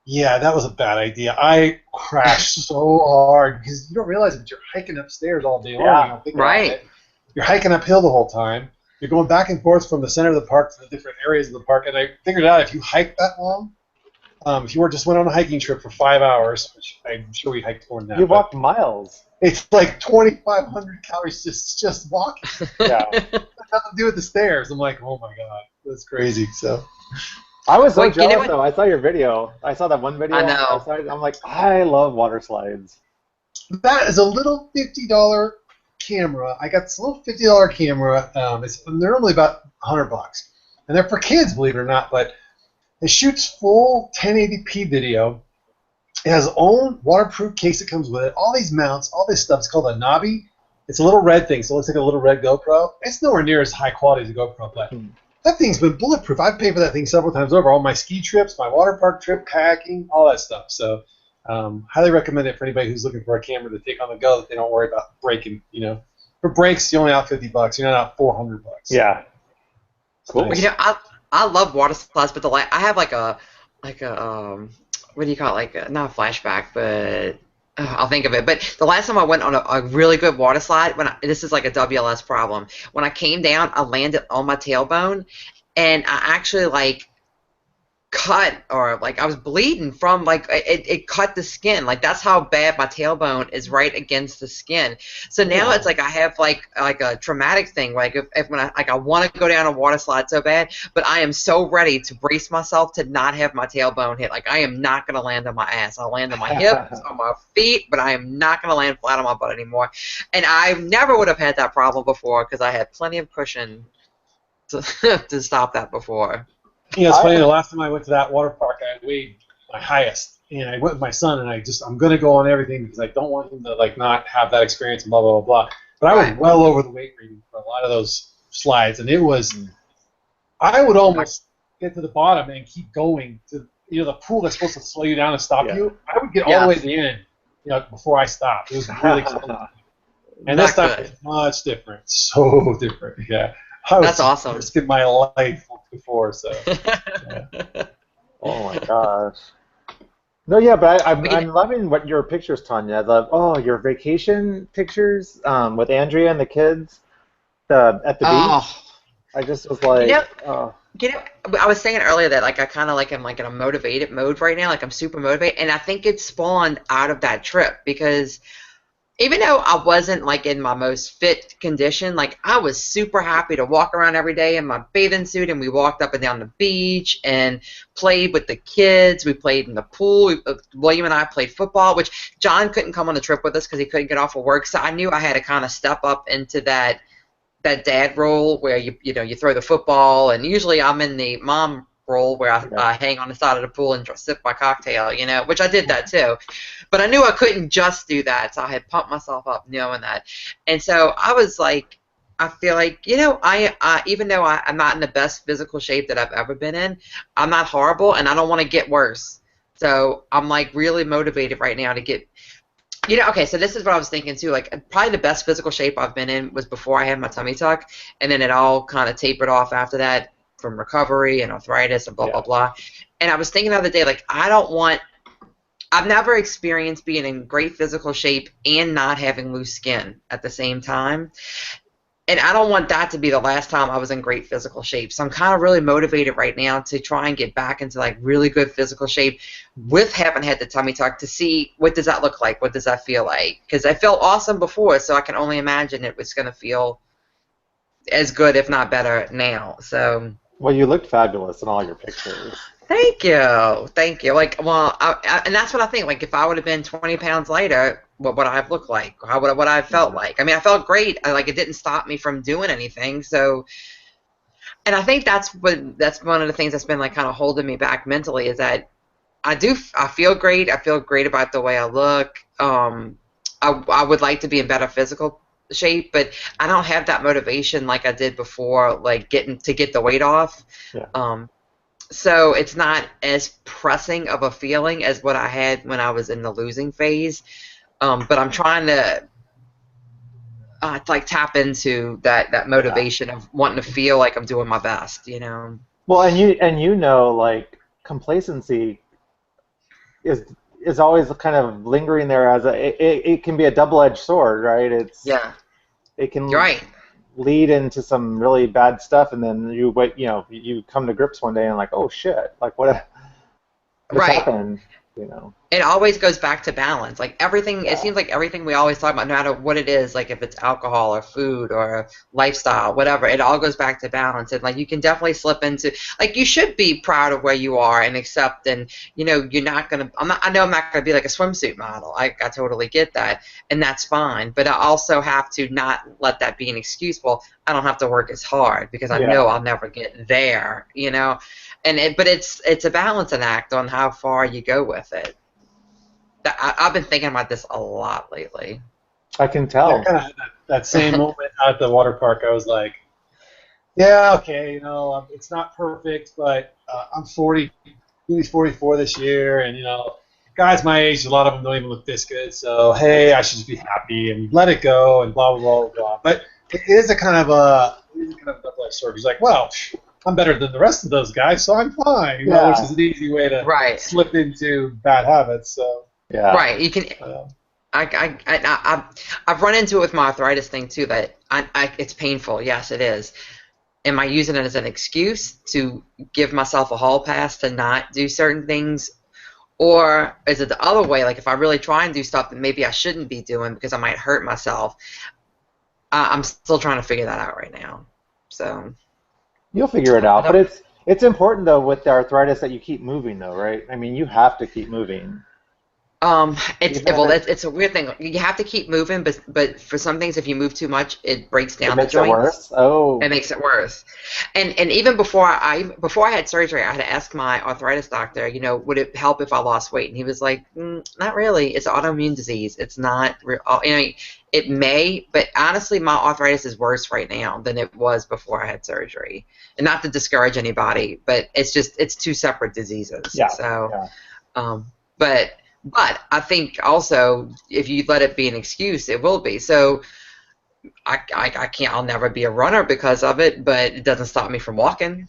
Yeah, that was a bad idea. I crashed so hard because you don't realize that you're hiking upstairs all day long. You don't think about it. You're hiking uphill the whole time. You're going back and forth from the center of the park to the different areas of the park. And I figured out if you hike that long, if you just went on a hiking trip for 5 hours, which I'm sure we hiked more than that. You walked miles. It's like 2,500 calories just walking. Yeah. It has nothing to do with the stairs. I'm like, oh my God, that's crazy. So I was so jealous though. I saw your video. I saw that one video. I know. I'm like, I love water slides. That is a little $50 camera. I got this little $50 camera. They're normally about $100, and they're for kids, believe it or not. But it shoots full 1080p video. It has its own waterproof case that comes with it. All these mounts, all this stuff. It's called a Navi. It's a little red thing, so it looks like a little red GoPro. It's nowhere near as high quality as a GoPro, but that thing's been bulletproof. I've paid for that thing several times over. All my ski trips, my water park trip, kayaking, all that stuff. So highly recommend it for anybody who's looking for a camera to take on the go that they don't worry about breaking. For breaks, you're only out $50. You're not out $400. Yeah. Cool. Nice. I love water slides, but I have like a what do you call it? Like not a flashback, but I'll think of it. But the last time I went on a really good water slide, this is like a WLS problem. When I came down, I landed on my tailbone, and I actually cut, or like I was bleeding from, like it cut the skin. Like that's how bad my tailbone is right against the skin. So now it's like I have like a traumatic thing. Like if when I want to go down a water slide so bad, but I am so ready to brace myself to not have my tailbone hit. Like I am not gonna land on my ass. I'll land on my hips, on my feet, but I am not gonna land flat on my butt anymore. And I never would have had that problem before because I had plenty of cushion to stop that before. You know, it's funny. The last time I went to that water park, I weighed my highest, and I went with my son, and I'm going to go on everything because I don't want him to like not have that experience and blah blah blah blah. But I was well over the weight rating for a lot of those slides, and it was. I would almost get to the bottom and keep going to the pool that's supposed to slow you down and stop you. I would get all the way to the end, before I stopped. It was really close. And this time it's much different, so different. Yeah. That's awesome. Risking my life before, so. Yeah. Oh my gosh. No, yeah, but I'm loving what your pictures, Tanya. I love your vacation pictures with Andrea and the kids at the beach. I just was like, I was saying earlier that like I kind of like am like in a motivated mode right now. Like I'm super motivated, and I think it spawned out of that trip because. Even though I wasn't like in my most fit condition, like I was super happy to walk around every day in my bathing suit, and we walked up and down the beach and played with the kids. We played in the pool. William and I played football, which John couldn't come on the trip with us because he couldn't get off of work. So I knew I had to kind of step up into that dad role where you throw the football, and usually I'm in the mom role where I hang on the side of the pool and sip my cocktail, which I did that too. But I knew I couldn't just do that, so I had pumped myself up knowing that. And so I was like, I feel like, I even though I'm not in the best physical shape that I've ever been in, I'm not horrible, and I don't want to get worse. So I'm like really motivated right now to get, okay, so this is what I was thinking too. Like probably the best physical shape I've been in was before I had my tummy tuck, and then it all kind of tapered off after that from recovery and arthritis and blah, blah, blah. And I was thinking the other day, like I've never experienced being in great physical shape and not having loose skin at the same time. And I don't want that to be the last time I was in great physical shape. So I'm kind of really motivated right now to try and get back into like really good physical shape with having had the tummy tuck to see what does that look like? What does that feel like? Because I felt awesome before, so I can only imagine it was going to feel as good, if not better, now. So. Well, you looked fabulous in all your pictures. Thank you. Like, well, and that's what I think. Like, if I would have been 20 pounds lighter, what would I have looked like? How would I have felt like? I mean, I felt great. Like, it didn't stop me from doing anything. So, and I think that's one of the things that's been like kind of holding me back mentally is that I feel great. I feel great about the way I look. I would like to be in better physical shape, but I don't have that motivation like I did before, like get the weight off. Yeah. So it's not as pressing of a feeling as what I had when I was in the losing phase. But I'm trying to like tap into that motivation of wanting to feel like I'm doing my best, Well, and like complacency is always kind of lingering there as it can be a double-edged sword, right? It can lead into some really bad stuff, and then you come to grips one day and like, oh shit, like what happened, It always goes back to balance. Like everything, it seems like everything we always talk about, no matter what it is, like if it's alcohol or food or lifestyle, whatever, it all goes back to balance. And like you can definitely slip into, like you should be proud of where you are and accept, and you're not gonna. I know I'm not gonna be like a swimsuit model. I totally get that, and that's fine. But I also have to not let that be an excuse. Well, I don't have to work as hard because I know I'll never get there. But it's a balancing act on how far you go with it. I've been thinking about this a lot lately. I can tell. I kind of had that same moment at the water park. I was like, yeah, okay, it's not perfect, but I'm 40, maybe 44 this year, and guys my age, a lot of them don't even look this good. So hey, I should just be happy and let it go and blah blah blah blah. But it is a kind of a double-edged sword. He's like, well, I'm better than the rest of those guys, so I'm fine. Which is an easy way to slip into bad habits. So. Yeah. Right. You can. I've run into it with my arthritis thing too. That it's painful. Yes, it is. am I using it as an excuse to give myself a hall pass to not do certain things? Or is it the other way? Like if I really try and do stuff that maybe I shouldn't be doing because I might hurt myself. I'm still trying to figure that out right now. So You'll figure it out. But it's important though with the arthritis that you keep moving though, right? I mean, you have to keep moving. It's a weird thing. You have to keep moving, but for some things, if you move too much, it breaks down the joints. It makes it worse. Oh. It makes it worse. And even before I had surgery, I had to ask my arthritis doctor, would it help if I lost weight? And he was like, not really. It's an autoimmune disease. It's not. It may, but honestly, my arthritis is worse right now than it was before I had surgery. And not to discourage anybody, but it's two separate diseases. Yeah. So, But I think also if you let it be an excuse, it will be. So I can't. I'll never be a runner because of it, but it doesn't stop me from walking.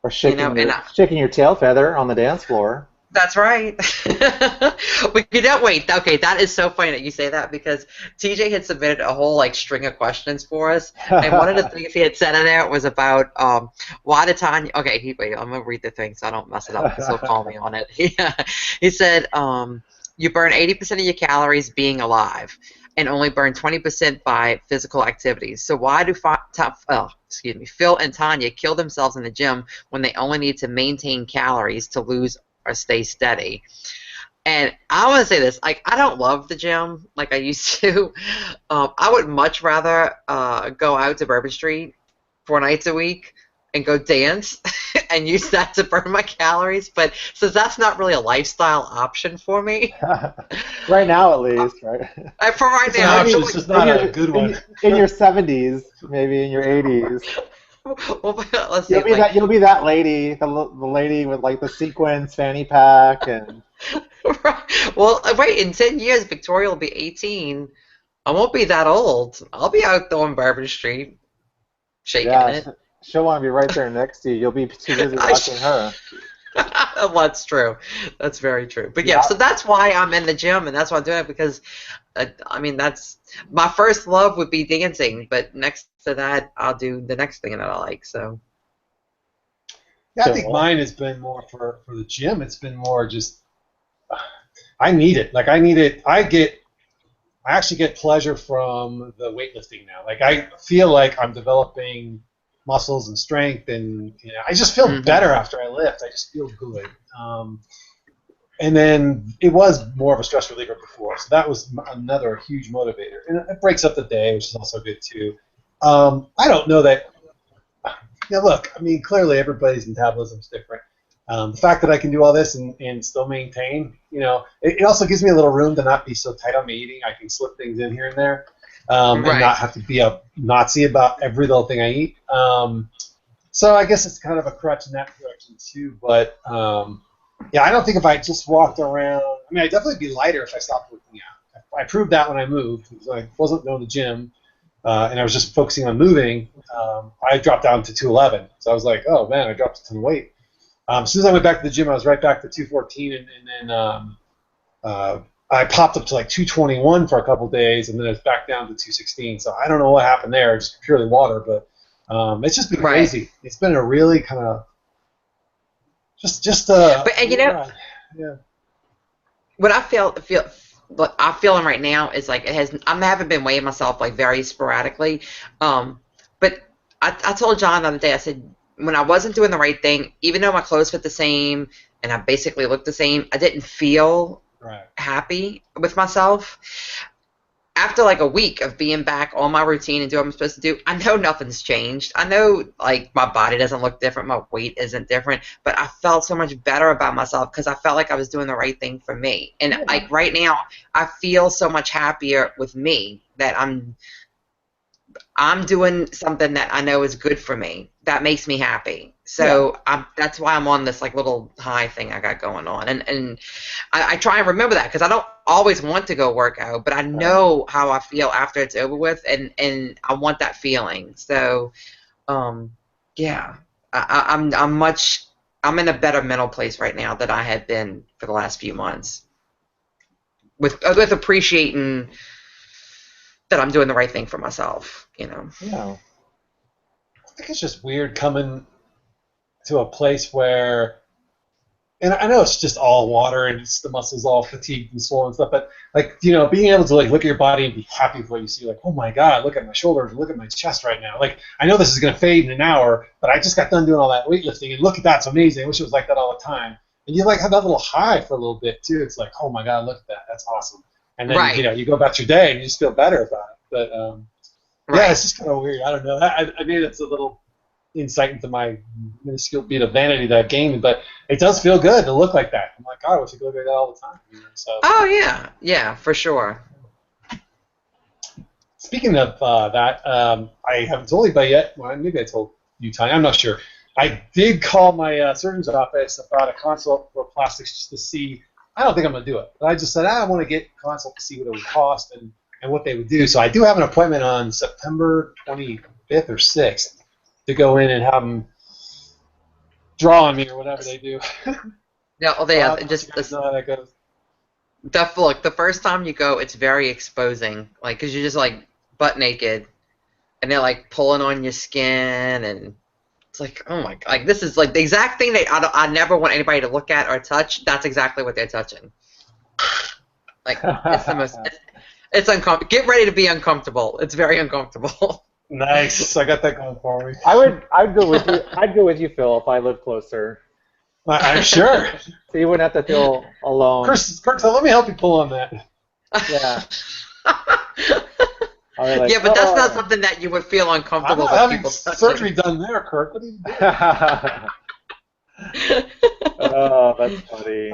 Or shaking your tail feather on the dance floor. That's right. But wait. Okay, that is so funny that you say that because TJ had submitted a whole string of questions for us, and one of the things he had said in there was about why did Tanya. Okay, wait. I'm gonna read the thing so I don't mess it up. So call me on it. He said. You burn 80% of your calories being alive and only burn 20% by physical activities. So why do Phil and Tanya kill themselves in the gym when they only need to maintain calories to lose or stay steady? And I want to say this, I don't love the gym like I used to. I would much rather go out to Bourbon Street 4 nights a week and go dance and use that to burn my calories. But since that's not really a lifestyle option for me. Right now, at least, right? For right now. It's just not a good one. In your 70s, maybe in your 80s. Well, let's see. You'll be that lady, the lady with the sequins fanny pack and. Right. Well, wait, in 10 years, Victoria will be 18. I won't be that old. I'll be out there on Bourbon Street shaking it. She'll want to be right there next to you. You'll be too busy watching her. Well, that's true. That's very true. But yeah, so that's why I'm in the gym, and that's why I'm doing it because, that's my first love would be dancing, but next to that, I'll do the next thing that I like. So. Yeah, I think mine has been more for the gym. It's been more just I need it. I need it. I actually get pleasure from the weightlifting now. I feel like I'm developing muscles and strength, and I just feel better after I lift. I just feel good. And then it was more of a stress reliever before, so that was another huge motivator. And it breaks up the day, which is also good too. I don't know that. Look, clearly everybody's metabolism is different. The fact that I can do all this and still maintain, it also gives me a little room to not be so tight on my eating. I can slip things in here and there. And not have to be a Nazi about every little thing I eat. So I guess it's kind of a crutch in that direction too. But I don't think if I just walked around, I'd definitely be lighter if I stopped working out. I proved that when I moved. I wasn't going to the gym, and I was just focusing on moving. I dropped down to 211. So I was like, oh man, I dropped a ton of weight. As soon as I went back to the gym, I was right back to 214, and then I popped up to 221 for a couple days, and then it's back down to 216. So I don't know what happened there, just purely water, but it's just been crazy. It's been a really kind of just But yeah. What what I'm feeling right now is I haven't been weighing myself very sporadically, but I told John the other day, I said when I wasn't doing the right thing, even though my clothes fit the same and I basically looked the same, I didn't feel happy with myself. After a week of being back on my routine and doing what I'm supposed to do, I know nothing's changed. I know my body doesn't look different, my weight isn't different, but I felt so much better about myself because I felt like I was doing the right thing for me. And right now, I feel so much happier with me that I'm doing something that I know is good for me. That makes me happy. So that's why I'm on this little high thing I got going on. And I try and remember that because I don't always want to go work out, but I know how I feel after it's over with, and I want that feeling. So, I'm in a better mental place right now than I had been for the last few months. With appreciating that I'm doing the right thing for myself, Yeah. think it's just weird coming to a place where, and I know it's just all water and it's the muscles all fatigued and swollen and stuff, but like, being able to like look at your body and be happy with what you see, like, oh my God, look at my shoulders, look at my chest right now. Like, I know this is going to fade in an hour, but I just got done doing all that weightlifting and look at that, it's amazing. I wish it was like that all the time. And you like have that little high for a little bit too. It's like, oh my God, look at that, that's awesome. And then Right. you go about your day and you just feel better about it. But Right. yeah, it's just kind of weird. I don't know. I mean, it's a little insight into my minuscule bit of vanity that I've gained, but it does feel good to look like that. I'm like, God, I wish I could look like that all the time. So. Oh yeah, for sure. Speaking of that, I haven't told anybody yet. Well, maybe I told you, Tanya. I'm not sure. I did call my surgeon's office about a consult for plastics just to see. I don't think I'm going to do it, but I just said I want to get a consult to see what it would cost and what they would do. So I do have an appointment on September 25th or 6th to go in and have them draw on me or whatever they do. Yeah, well, they just know how that goes. look. The first time you go, it's very exposing, like because you're just like butt naked, and they're like pulling on your skin, and it's like, oh my God, like this is like the exact thing that I never want anybody to look at or touch. That's exactly what they're touching. Like it's the most. It's uncomfortable. Get ready to be uncomfortable. It's very uncomfortable. Nice. I got that going for me. I'd go with you. I'd go with you, Phil, if I lived closer. I'm sure. So you wouldn't have to feel alone. Kirk, so let me help you pull on that. Yeah. Like, yeah, but that's not something that you would feel uncomfortable with people touching. Surgery done there, Kirk. What are you doing? Oh, that's funny.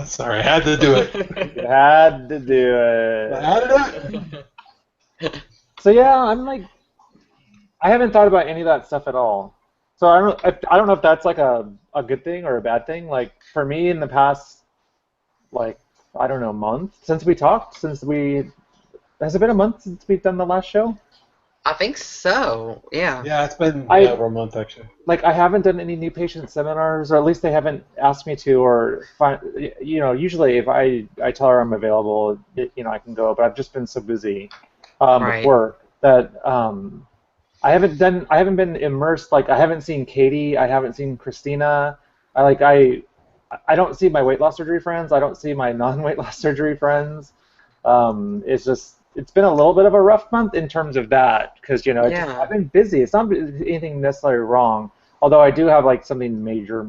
Sorry, I had to do it. You had to do it. I had to do it. So yeah, I'm like, I haven't thought about any of that stuff at all. So I don't know if that's like a good thing or a bad thing. Like for me, in the past, like I don't know, month since we talked, has it been a month since we've done the last show? I think so. Yeah. Yeah, it's been over a month actually. Like I haven't done any new patient seminars, or at least they haven't asked me to. Or usually if I tell her I'm available, I can go. But I've just been so busy with work that I haven't been immersed. Like I haven't seen Katie. I haven't seen Christina. I don't see my weight loss surgery friends. I don't see my non-weight loss surgery friends. It's been a little bit of a rough month in terms of that because I've been busy. It's not anything necessarily wrong. Although I do have like something major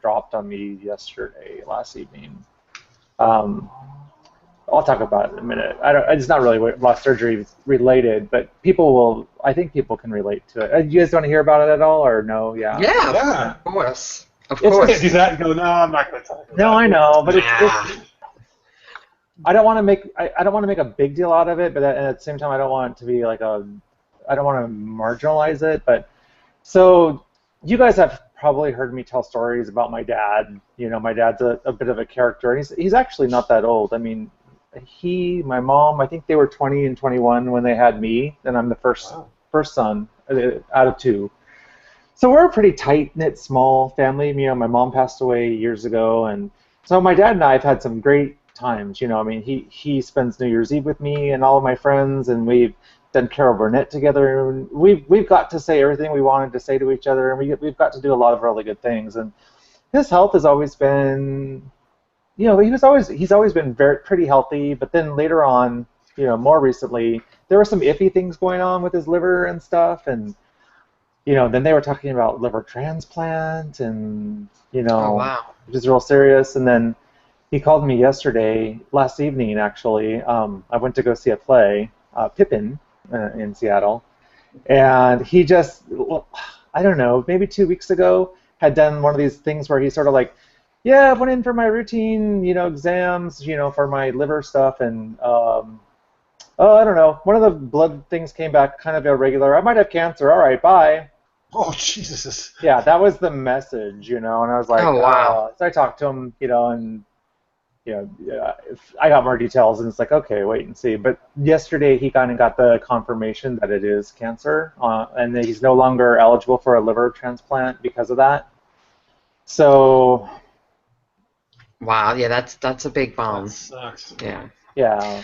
dropped on me last evening. I'll talk about it in a minute. It's not really weight loss surgery related, but I think people can relate to it. You guys want to hear about it at all, or no? Yeah. Yeah. Of course. Of course. course. You can't do that and go, no, I'm not going to talk about it. No, I know, but it's I don't want to make a big deal out of it, but at the same time, I don't want it to be like I don't want to marginalize it. But so you guys have probably heard me tell stories about my dad. My dad's a bit of a character, and he's actually not that old. I mean, my mom, I think they were 20 and 21 when they had me, and I'm the first son out of two. So we're a pretty tight-knit, small family. My mom passed away years ago, and so my dad and I have had some great times. I mean, he spends New Year's Eve with me and all of my friends, and we've done Carol Burnett together. And we've got to say everything we wanted to say to each other, and we've got to do a lot of really good things. And his health has always been, he's always been pretty healthy. But then later on, more recently, there were some iffy things going on with his liver and stuff, and then they were talking about liver transplant, and oh, wow. Which is real serious. And then he called me last evening actually. I went to go see a play, Pippin, in Seattle, and he just, I don't know, maybe 2 weeks ago had done one of these things where he sort of like, I went in for my routine, exams, for my liver stuff, and I don't know, one of the blood things came back kind of irregular. I might have cancer. All right, bye. Oh, Jesus. Yeah, that was the message, and I was like, oh, wow. So I talked to him, and I got more details, and it's like, okay, wait and see. But yesterday he kind of got the confirmation that it is cancer, and that he's no longer eligible for a liver transplant because of that. So. Wow, yeah, that's a big bomb. That sucks. Yeah.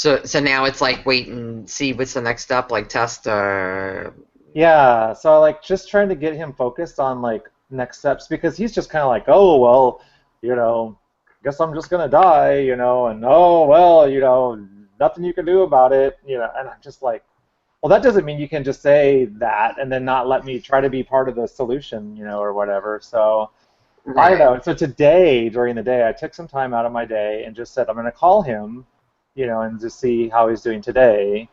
So now it's like wait and see what's the next step, like test or Yeah, so like just trying to get him focused on like next steps because he's just kind of like, oh well, guess I'm just gonna die, and oh well, nothing you can do about it, and I'm just like, well, that doesn't mean you can just say that and then not let me try to be part of the solution, or whatever. So I don't right. know. So today, during the day, I took some time out of my day and just said I'm gonna call him, and just see how he's doing today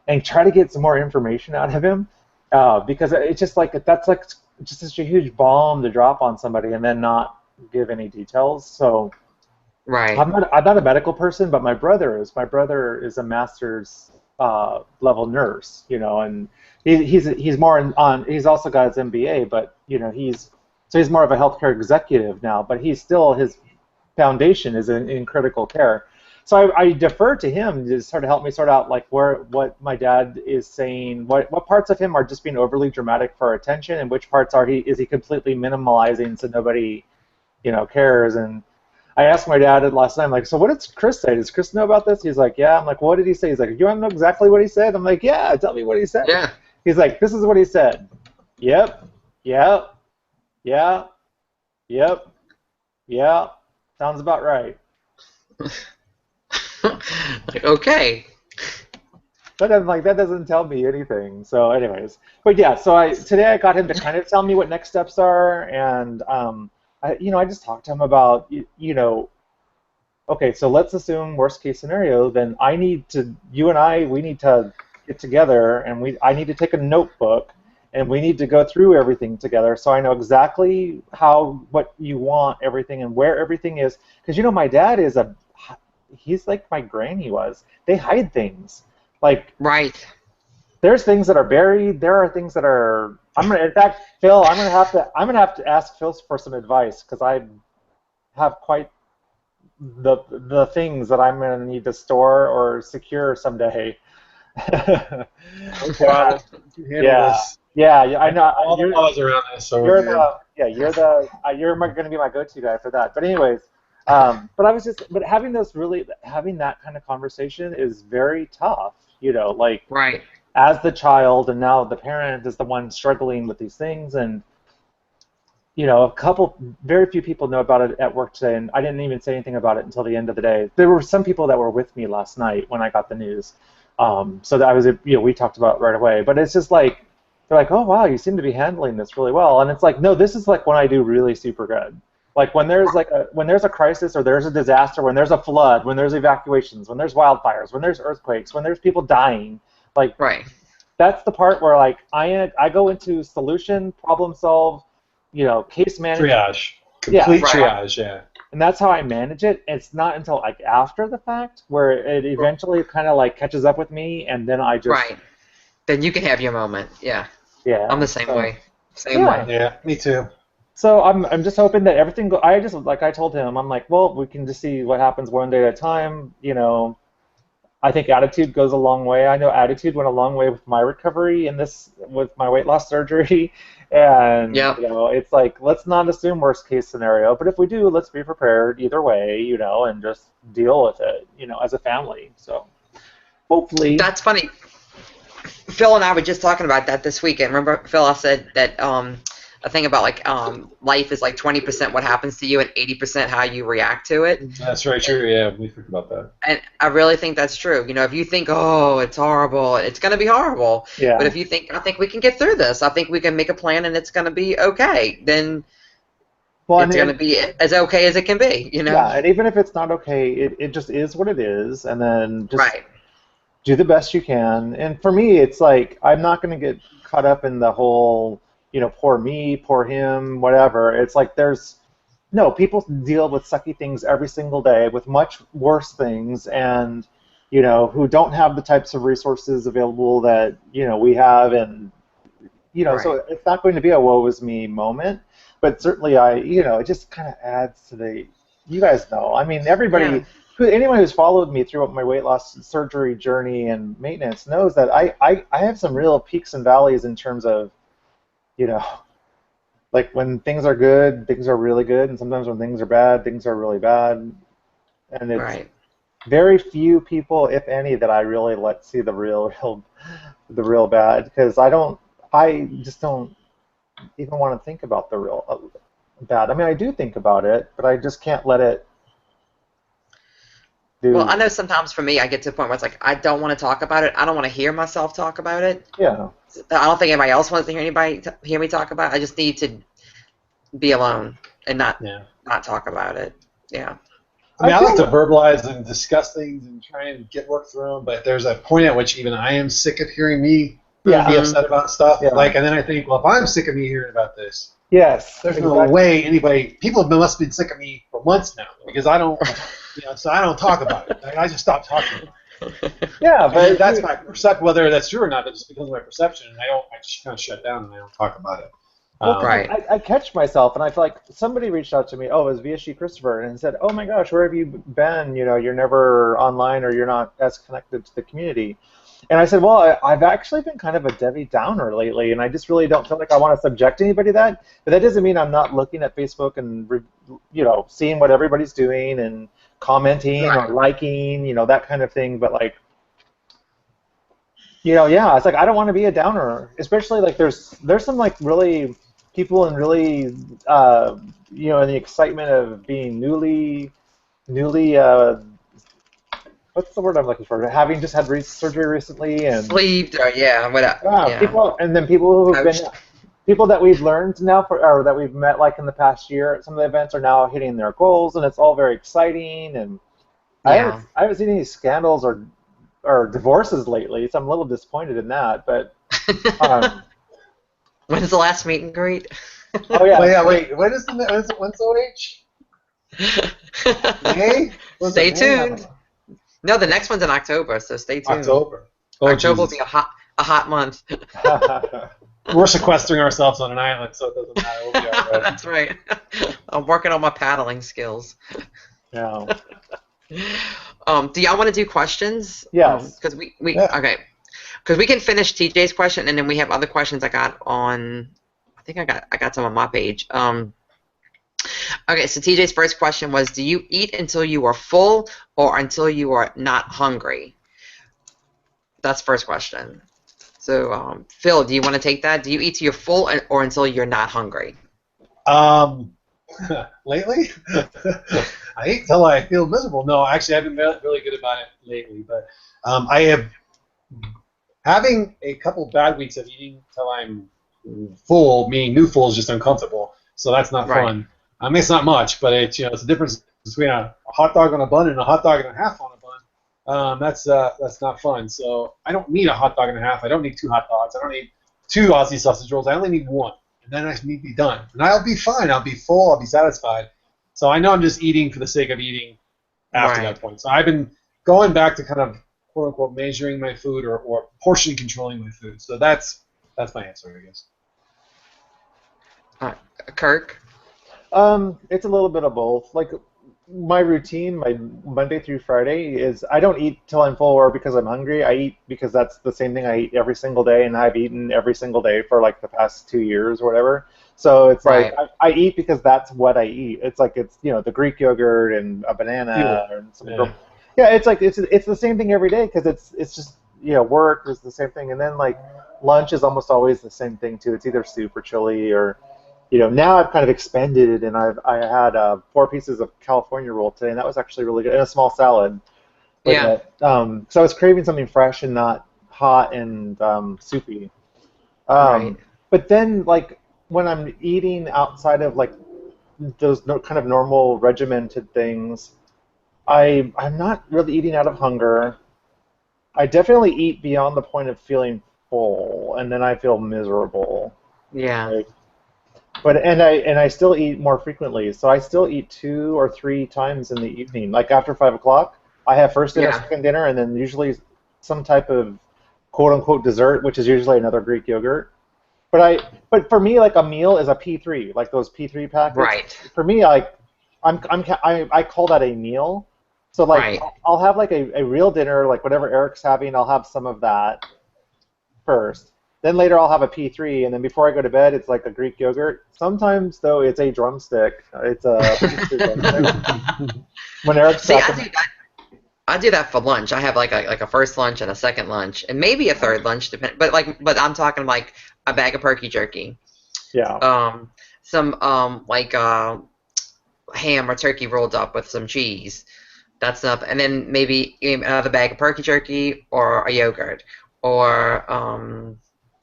and try to get some more information out of him because it's just like that's like just such a huge bomb to drop on somebody and then not give any details. So Right. I'm not a medical person, but my brother is. My brother is a master's level nurse, and he's more on. He's also got his MBA, but he's more of a healthcare executive now. But he's still his foundation is in critical care. So I defer to him to sort of help me sort out like what my dad is saying, what parts of him are just being overly dramatic for attention, and which parts is he completely minimalizing so nobody cares. And I asked my dad last night, I'm like, so what did Chris say? Does Chris know about this? He's like, yeah. I'm like, what did he say? He's like, you want to know exactly what he said? I'm like, yeah, tell me what he said. Yeah. He's like, this is what he said. Yep, yep, yeah, yep, yeah. Sounds about right. Like, okay. But I'm like, that doesn't tell me anything. So, anyways, but yeah. So today I got him to kind of tell me what next steps are, and I just talked to him about okay, so let's assume worst case scenario. Then you and I, we need to get together, and I need to take a notebook, and we need to go through everything together, so I know exactly what you want everything and where everything is. Because my dad he's like my granny was. They hide things. Like Right. there's things that are buried. There are things that are. In fact, Phil, I'm gonna have to ask Phil for some advice because I have quite the things that I'm gonna need to store or secure someday. No problem. You can handle this. Yeah, I know. All the laws around this. So You're going to be my go-to guy for that. But anyways, but having that kind of conversation is very tough. Like Right. as the child, and now the parent is the one struggling with these things, and very few people know about it at work today, and I didn't even say anything about it until the end of the day. There were some people that were with me last night when I got the news, so that was we talked about it right away. But it's just like they're like, oh wow, you seem to be handling this really well, and it's like, no, this is like when I do really super good. Like when there's a crisis or there's a disaster, when there's a flood, when there's evacuations, when there's wildfires, when there's earthquakes, when there's people dying, like Right. that's the part where like I go into solution, problem solve, case management. Triage. Complete Right. triage, yeah. And that's how I manage it. It's not until like after the fact where it eventually kind of like catches up with me, and then I just Right. Then you can have your moment. Yeah. yeah. I'm the same way. Same Yeah. way. Yeah, me too. So I'm just hoping that everything I just like I told him, I'm like, well, we can just see what happens one day at a time. I think attitude goes a long way. I know attitude went a long way with my recovery with my weight loss surgery. And Yep. it's like, let's not assume worst case scenario, but if we do, let's be prepared either way, and just deal with it, as a family. So hopefully. That's funny. Phil and I were just talking about that this weekend. Remember, Phil, I said that a thing about like life is like 20% what happens to you and 80% how you react to it. That's very true. Yeah, we think about that. And I really think that's true. If you think, oh, it's horrible, it's going to be horrible. Yeah. But if you think, I think we can get through this, I think we can make a plan and it's going to be okay, then it's going to be as okay as it can be, Yeah, and even if it's not okay, it just is what it is, and then just Right. do the best you can. And for me, it's like I'm not going to get caught up in the whole, poor me, poor him, whatever. It's like people deal with sucky things every single day with much worse things, and who don't have the types of resources available that we have, and Right. so it's not going to be a woe is me moment, but certainly it just kind of adds to the. You guys know, I mean, everybody. Yeah. Anyone who's followed me through my weight loss surgery journey and maintenance knows that I have some real peaks and valleys in terms of, like when things are good, things are really good, and sometimes when things are bad, things are really bad, and it's Right. very few people, if any, that I really let see the real bad, because I just don't even want to think about the real bad. I mean, I do think about it, but I just can't let it Well, I do. know sometimes for me, I get to the point where it's like I don't want to talk about it. I don't want to hear myself talk about it. Yeah. I don't think anybody else wants to hear me talk about it. I just need to be alone and Yeah. not talk about it. Yeah. I mean, I I like to feel. verbalize and discuss things and try and get work through them, but there's a point at which even I am sick of hearing me be Yeah. Hmm. upset about stuff. Yeah. Like, and then I think, well, if I'm sick of me hearing about this, Yes. there's no Exactly. way people must have been sick of me for months now because I don't, so I don't talk about it. I just stopped talking about it. Yeah, And but that's my perception, whether that's true or not, that's just because of my perception. And I just kind of shut down and I don't talk about it. well, 'cause Right. I catch myself, and I feel like somebody reached out to me. Oh, it was VSG Christopher, and said, "Oh my gosh, where have you been? You know, you're never online, or you're not as connected to the community." And I said, "Well, I've actually been kind of a Debbie Downer lately, and I just really don't feel like I want to subject anybody to that. But that doesn't mean I'm not looking at Facebook and seeing what everybody's doing and commenting or Right. liking, that kind of thing. But like, yeah, it's like I don't want to be a downer, especially like there's some like really people in really in the excitement of being newly what's the word I'm looking for? Having just had surgery recently, and Sleeved or yeah, whatever. Yeah. people, and then people who've been Coached. people that we've learned now or that we've met like in the past year at some of the events are now hitting their goals, and it's all very exciting. And Yeah. I haven't seen any scandals or divorces lately, so I'm a little disappointed in that. But um, When's the last meet and greet? oh yeah, Well, yeah, wait, when's OH? May? Was Stay it May? I don't tuned. No, the next one's in October, so stay tuned. October. Oh, October will Jesus. be a hot month. We're sequestering ourselves on an island, so it doesn't matter. We'll be all right. That's right. I'm working on my paddling skills. yeah. Do y'all want to do questions? Yes. Because we Yeah. okay. Because we can finish TJ's question, and then we have other questions I got on. I think I got some on my page. Okay, so TJ's first question was, do you eat until you are full or until you are not hungry? That's first question. So, Phil, do you want to take that? Do you eat till you're full or until you're not hungry? Lately, I eat till I feel miserable. No, actually, I've been really good about it lately. But I have having a couple bad weeks of eating till I'm full, meaning new full is just uncomfortable. So that's not Right. fun. I mean, it's not much, but it's a difference between a hot dog on a bun and a hot dog and a half on a bun. That's not fun. So I don't need a hot dog and a half. I don't need two hot dogs. I don't need two Aussie sausage rolls. I only need one, and then I need to be done. And I'll be fine. I'll be full. I'll be satisfied. So I know I'm just eating for the sake of eating after Right. that point. So I've been going back to kind of quote unquote measuring my food or portion controlling my food. So that's my answer, I guess. Kirk? It's a little bit of both. Like my routine, my Monday through Friday is I don't eat till I'm full or because I'm hungry. I eat because that's the same thing I eat every single day, and I've eaten every single day for like the past 2 years or whatever. So it's like Right. I eat because that's what I eat. It's like it's the Greek yogurt and a banana and some Yeah. yeah. It's like it's the same thing every day because it's just work is the same thing, and then like lunch is almost always the same thing too. It's either soup or chili or now I've kind of expanded it, and I had 4 pieces of California roll today, and that was actually really good, and a small salad with Yeah. it. So I was craving something fresh and not hot and soupy. Right. But then, like when I'm eating outside of like those kind of normal regimented things, I'm not really eating out of hunger. I definitely eat beyond the point of feeling full, and then I feel miserable. Yeah. Like, but I still eat more frequently, so I still eat 2 or 3 times in the evening. Like after 5 o'clock, I have first dinner, Yeah. second dinner, and then usually some type of quote unquote dessert, which is usually another Greek yogurt. But for me, like a meal is a P3, like those P3 packets. Right. For me, like I call that a meal. So like Right. I'll have like a real dinner, like whatever Eric's having, I'll have some of that first. Then later I'll have a P3, and then before I go to bed, it's like a Greek yogurt. Sometimes though, it's a drumstick. It's a pastry drumstick. When Eric's See, I talking, do that. I do that for lunch. I have like a first lunch and a second lunch and maybe a third lunch, but I'm talking like a bag of perky jerky, Yeah. some ham or turkey rolled up with some cheese. That's enough, and then maybe another bag of perky jerky or a yogurt or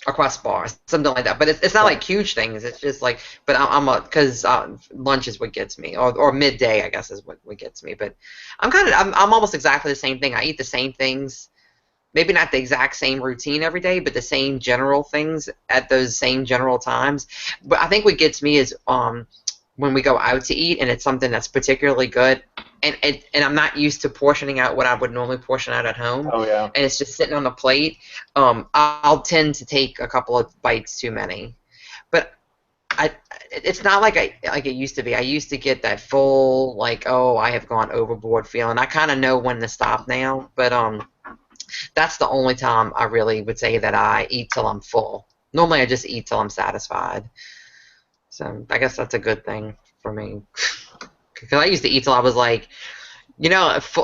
a Quest bar, something like that. But it's not like huge things. It's just like, but because lunch is what gets me, or midday, I guess, is what gets me. But I'm almost exactly the same thing. I eat the same things, maybe not the exact same routine every day, but the same general things at those same general times. But I think what gets me is when we go out to eat and it's something that's particularly good, and I'm not used to portioning out what I would normally portion out at home. Oh yeah. And it's just sitting on the plate. I'll tend to take a couple of bites too many, but it's not like it used to be. I used to get that full like, oh, I have gone overboard feeling. I kind of know when to stop now, but that's the only time I really would say that I eat till I'm full. Normally I just eat till I'm satisfied. So I guess that's a good thing for me. Because I used to eat till I was like,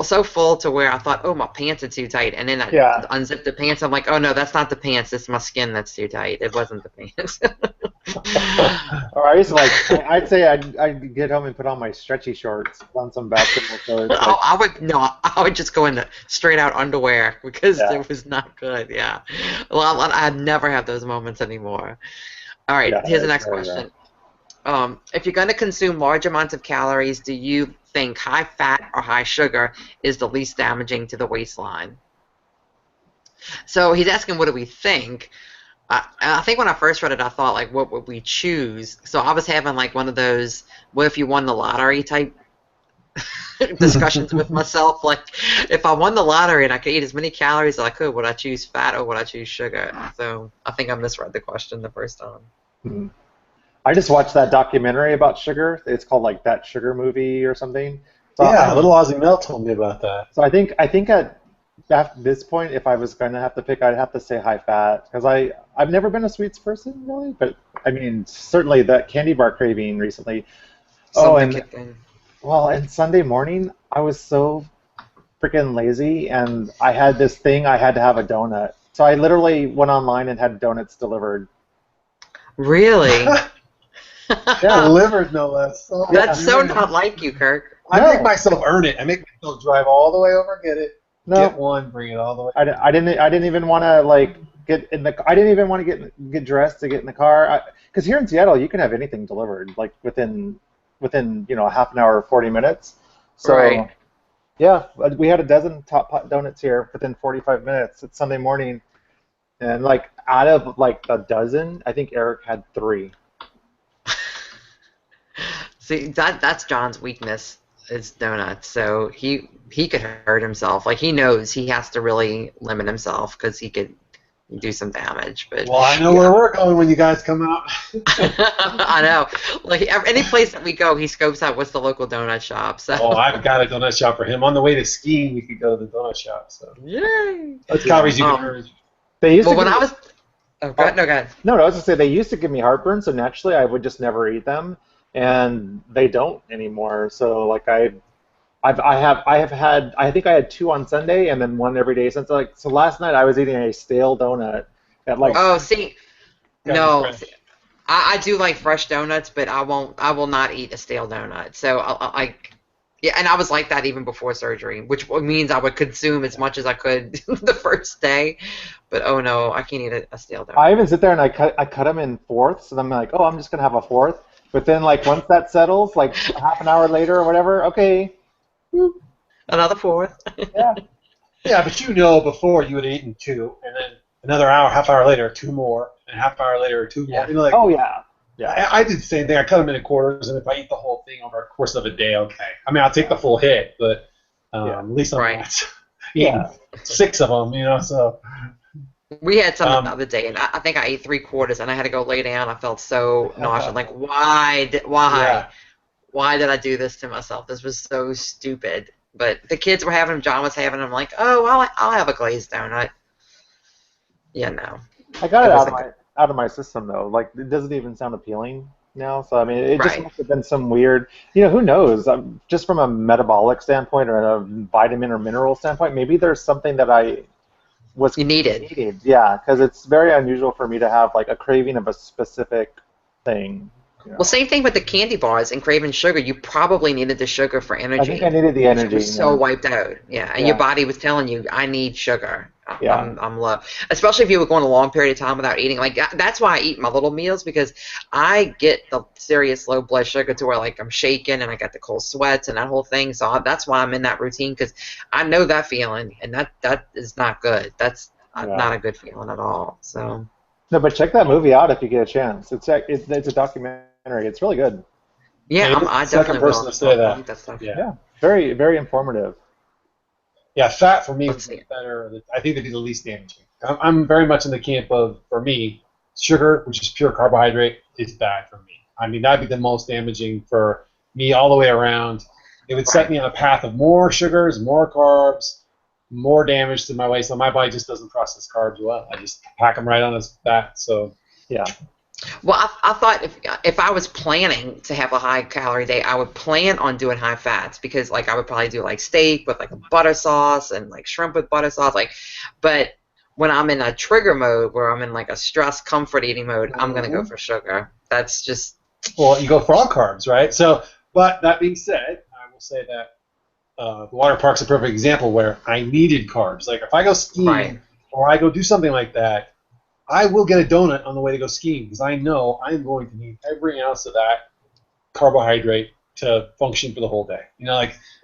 so full to where I thought, oh, my pants are too tight. And then I unzipped the pants. I'm like, oh, no, that's not the pants. It's my skin that's too tight. It wasn't the pants. Or I used to I'd say I'd get home and put on my stretchy shorts, on some basketball shorts. Oh, I would just go into straight out underwear because it was not good. Yeah. Well, I never have those moments anymore. All right, here's the next question. If you're going to consume large amounts of calories, do you think high fat or high sugar is the least damaging to the waistline? So he's asking, what do we think? I think when I first read it, I thought, like, what would we choose? So I was having, like, one of those, what if you won the lottery type discussions with myself. Like, if I won the lottery and I could eat as many calories as I could, would I choose fat or would I choose sugar? So I think I misread the question the first time. Mm-hmm. I just watched that documentary about sugar. It's called like That Sugar Movie or something. So Little Ozzy Mel told me about that. So I think at this point, if I was going to have to pick, I'd have to say high fat because I've never been a sweets person really, but I mean certainly that candy bar craving recently. And Sunday morning I was so freaking lazy and I had this thing I had to have a donut. So I literally went online and had donuts delivered. Really? Yeah, delivered no less. So, that's so not like you, Kirk. I make myself earn it. I make myself drive all the way over, get it, get one, bring it all the way. I didn't even want to like get in the. I didn't even want to get dressed to get in the car. Because here in Seattle, you can have anything delivered like within a half an hour or 40 minutes. So right. Yeah, we had a dozen Top Pot donuts here within 45 minutes. It's Sunday morning, and like out of like a dozen, I think Eric had 3. See, that's John's weakness is donuts. So he could hurt himself. Like he knows he has to really limit himself because he could do some damage. But well, I know where we're going when you guys come out. I know. Like any place that we go, he scopes out what's the local donut shop. So. Oh, I've got a donut shop for him. On the way to skiing, we could go to the donut shop. So yay! That's calories you can earn. They used to when I was. Oh, go ahead. No, go ahead. No, I was gonna say they used to give me heartburn, so naturally I would just never eat them. And they don't anymore. So like I think I had 2 on Sunday and then 1 every day since so last night I was eating a stale donut at like. Oh, see, no, I do like fresh donuts, but I will not eat a stale donut. So and I was like that even before surgery, which means I would consume as much as I could the first day. But oh no, I can't eat a stale donut. I even sit there and I cut them in fourths, and I'm like, oh, I'm just gonna have a fourth. But then, like, once that settles, like half an hour later or whatever, okay. Another fourth. Yeah. Yeah, but before you would have eaten 2, and then another half hour later, 2 more, and half hour later, 2 more. Yeah. Like, oh, yeah. Yeah. I did the same thing. I cut them into quarters, and if I eat the whole thing over the course of a day, okay. I mean, I'll take the full hit, but at least I'm not eating 6 of them, so... We had some the other day, and I think I ate 3 quarters, and I had to go lay down. I felt so nauseous. Like, why did I do this to myself? This was so stupid. But the kids were having them. John was having them. I'm like, oh, well, I'll have a glazed donut. Yeah, no. I got it out of my system though. Like, it doesn't even sound appealing. now. So I mean, it just Right. must have been some weird. Who knows? Just from a metabolic standpoint or a vitamin or mineral standpoint, maybe there's something that I was You needed. needed. Yeah, because it's very unusual for me to have like a craving of a specific thing. Well, same thing with the candy bars and craving sugar. You probably needed the sugar for energy. I think I needed the You energy. were so wiped out. Yeah, and Yeah. your body was telling you, I need sugar. Yeah. I'm low. Especially if you were going a long period of time without eating. Like, that's why I eat my little meals, because I get the serious low blood sugar to where, like, I'm shaking and I got the cold sweats and that whole thing. So that's why I'm in that routine, because I know that feeling, and that is not good. That's not a good feeling at all. So. No, but check that movie out if you get a chance. It's a documentary. It's really good. Yeah, I definitely will. Person to say that. That stuff. Yeah, very, very informative. Yeah, fat for me would be better. I think they'd be the least damaging. I'm very much in the camp of, for me, sugar, which is pure carbohydrate, is bad for me. I mean, that'd be the most damaging for me all the way around. It would set me on a path of more sugars, more carbs, more damage to my waist. So my body just doesn't process carbs well. I just pack them right on as fat. So yeah. Well, I thought if I was planning to have a high calorie day, I would plan on doing high fats, because like I would probably do like steak with like a butter sauce and like shrimp with butter sauce. But when I'm in a trigger mode, where I'm in like a stress comfort eating mode, I'm gonna go for sugar. That's just. Well, you go for all carbs, right? So, but that being said, I will say that the water park's a perfect example where I needed carbs. Like if I go skiing or I go do something like that, I will get a donut on the way to go skiing, because I know I'm going to need every ounce of that carbohydrate to function for the whole day. And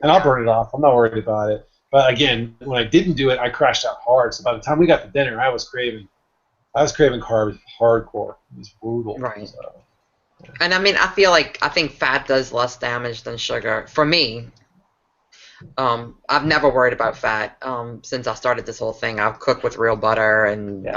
I'll burn it off. I'm not worried about it. But again, when I didn't do it, I crashed out hard. So by the time we got to dinner, I was craving carbs hardcore. It was brutal. Right. So, yeah. And I mean, I think fat does less damage than sugar for me. I've never worried about fat since I started this whole thing. I've cooked with real butter, and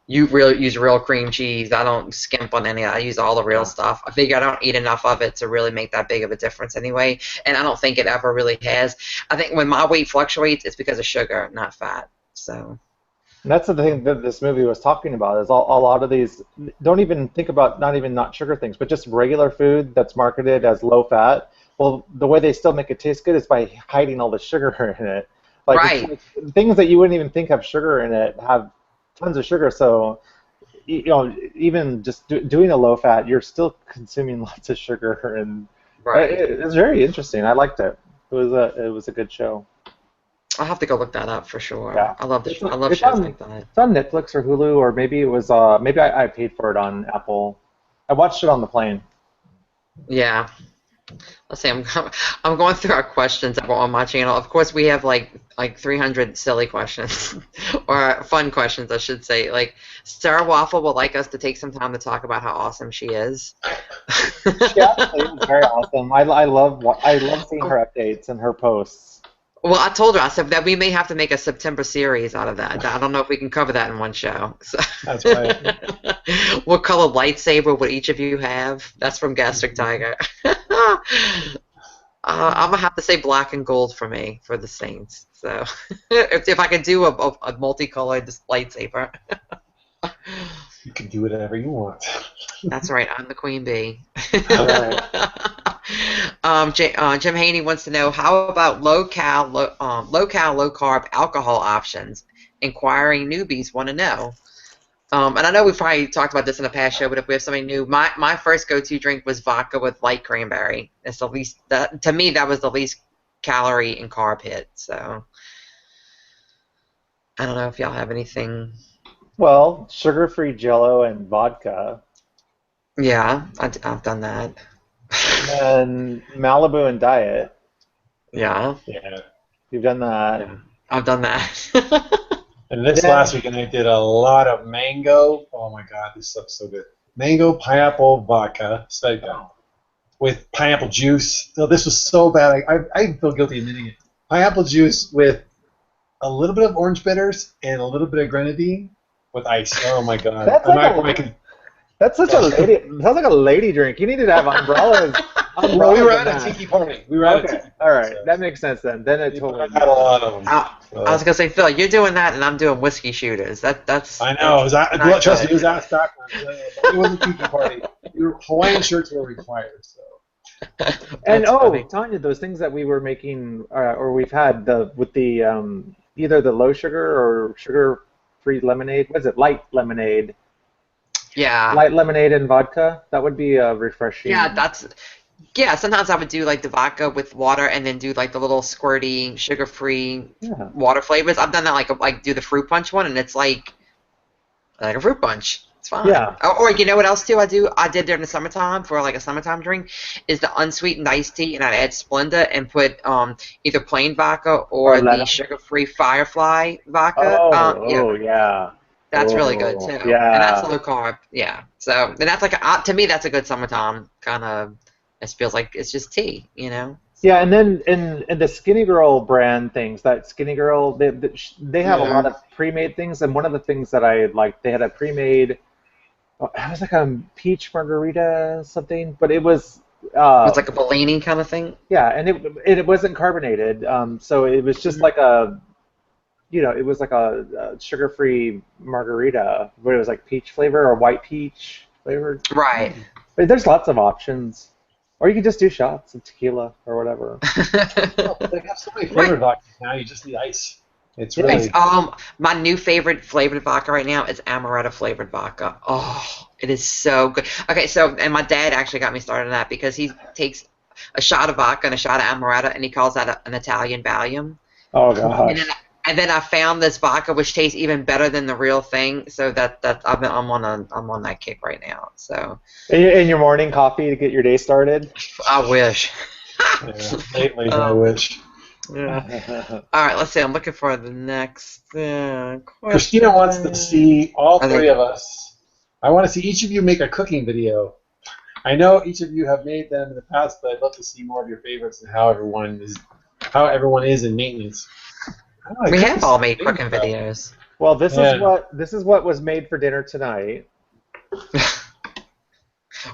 use real cream cheese. I don't skimp on any. I use all the real stuff. I figure I don't eat enough of it to really make that big of a difference anyway, and I don't think it ever really has. I think when my weight fluctuates, it's because of sugar, not fat. So. And that's the thing that this movie was talking about, is a lot of these, don't even think about not sugar things, but just regular food that's marketed as low fat. Well, the way they still make it taste good is by hiding all the sugar in it. Like things that you wouldn't even think have sugar in it have tons of sugar. So, even just doing a low fat, you're still consuming lots of sugar, and it's very interesting. I liked it. It was a good show. I'll have to go look that up for sure. Yeah. I love shows like that. It's on Netflix or Hulu, or maybe it was maybe I paid for it on Apple. I watched it on the plane. Yeah. Let's see. I'm going through our questions that were on my channel. Of course, we have like 300 silly questions, or fun questions, I should say. Like, Sarah Waffle would like us to take some time to talk about how awesome she is. She absolutely is very awesome. I love seeing her updates and her posts. Well, I told her, I said that we may have to make a September series out of that. I don't know if we can cover that in one show. So. That's right. What color lightsaber would each of you have? That's from Gastric Tiger. I'm going to have to say black and gold for me, for the Saints. So if I could do a multicolored lightsaber. You can do whatever you want. That's right. I'm the queen bee. Right. Jim Haney wants to know, how about low carb alcohol options? Inquiring newbies want to know. And I know we've probably talked about this in a past show, but if we have something new, my first go-to drink was vodka with light cranberry. It's the least. To me, that was the least calorie and carb hit. So I don't know if y'all have anything. Well, sugar-free Jello and vodka. Yeah, I've done that. And Malibu and Diet. Yeah. Yeah. You've done that. Yeah, I've done that. And this last weekend I did a lot of mango. Oh my God, this stuff's so good. Mango pineapple vodka, with pineapple juice. No, this was so bad. I feel guilty admitting it. Pineapple juice with a little bit of orange bitters and a little bit of grenadine with ice. Oh my God. That's such a lady. Sounds like a lady drink. You needed to have umbrellas. Well, we were at a tiki party. All right, that makes sense then. Then it totally. had a lot of them. I was gonna say, Phil, you're doing that, and I'm doing whiskey shooters. That's. I know. Trust me, it was ass backwards. It was a tiki party. It Hawaiian shirts were required. So. And funny. Tanya, those things that we were making, or we've had with the either the low sugar or sugar-free lemonade. What is it? Light lemonade. Yeah. Light lemonade and vodka. That would be refreshing. Yeah, sometimes I would do like the vodka with water and then do like the little squirty sugar-free water flavors. I've done that like do the fruit punch one, and it's like a fruit punch. It's fine. Yeah. Or you know what else too? I did during the summertime for like a summertime drink is the unsweetened iced tea, and I'd add Splenda and put either plain vodka or the sugar-free Firefly vodka. Yeah. That's really good too. Yeah. And that's low carb. Yeah. So and that's like to me that's a good summertime kind of. It feels like it's just tea, you know. Yeah, and then in the Skinny Girl brand things, that Skinny Girl, they have a lot of pre-made things, and one of the things that I liked, they had a pre-made. It was like a peach margarita something, but it was. It's like a Bellini kind of thing. Yeah, and it wasn't carbonated, so it was just like a. It was like a sugar-free margarita, but it was like peach flavor or white peach flavored. Right. But there's lots of options. Or you can just do shots of tequila or whatever. Well, they have so many flavored vodkas now. You just need ice. It's really. My new favorite flavored vodka right now is amaretto flavored vodka. Oh, it is so good. Okay, and my dad actually got me started on that because he takes a shot of vodka and a shot of amaretto, and he calls that an Italian Valium. Oh gosh. And then I found this vodka which tastes even better than the real thing. So I'm on that kick right now. So. In your morning coffee to get your day started. I wish. Lately, I wish. Yeah. All right. Let's see. I'm looking for the next question. Christina wants to see all three of us. I want to see each of you make a cooking video. I know each of you have made them in the past, but I'd love to see more of your favorites and how everyone is in maintenance. We have all made cooking videos. Well, this is what was made for dinner tonight.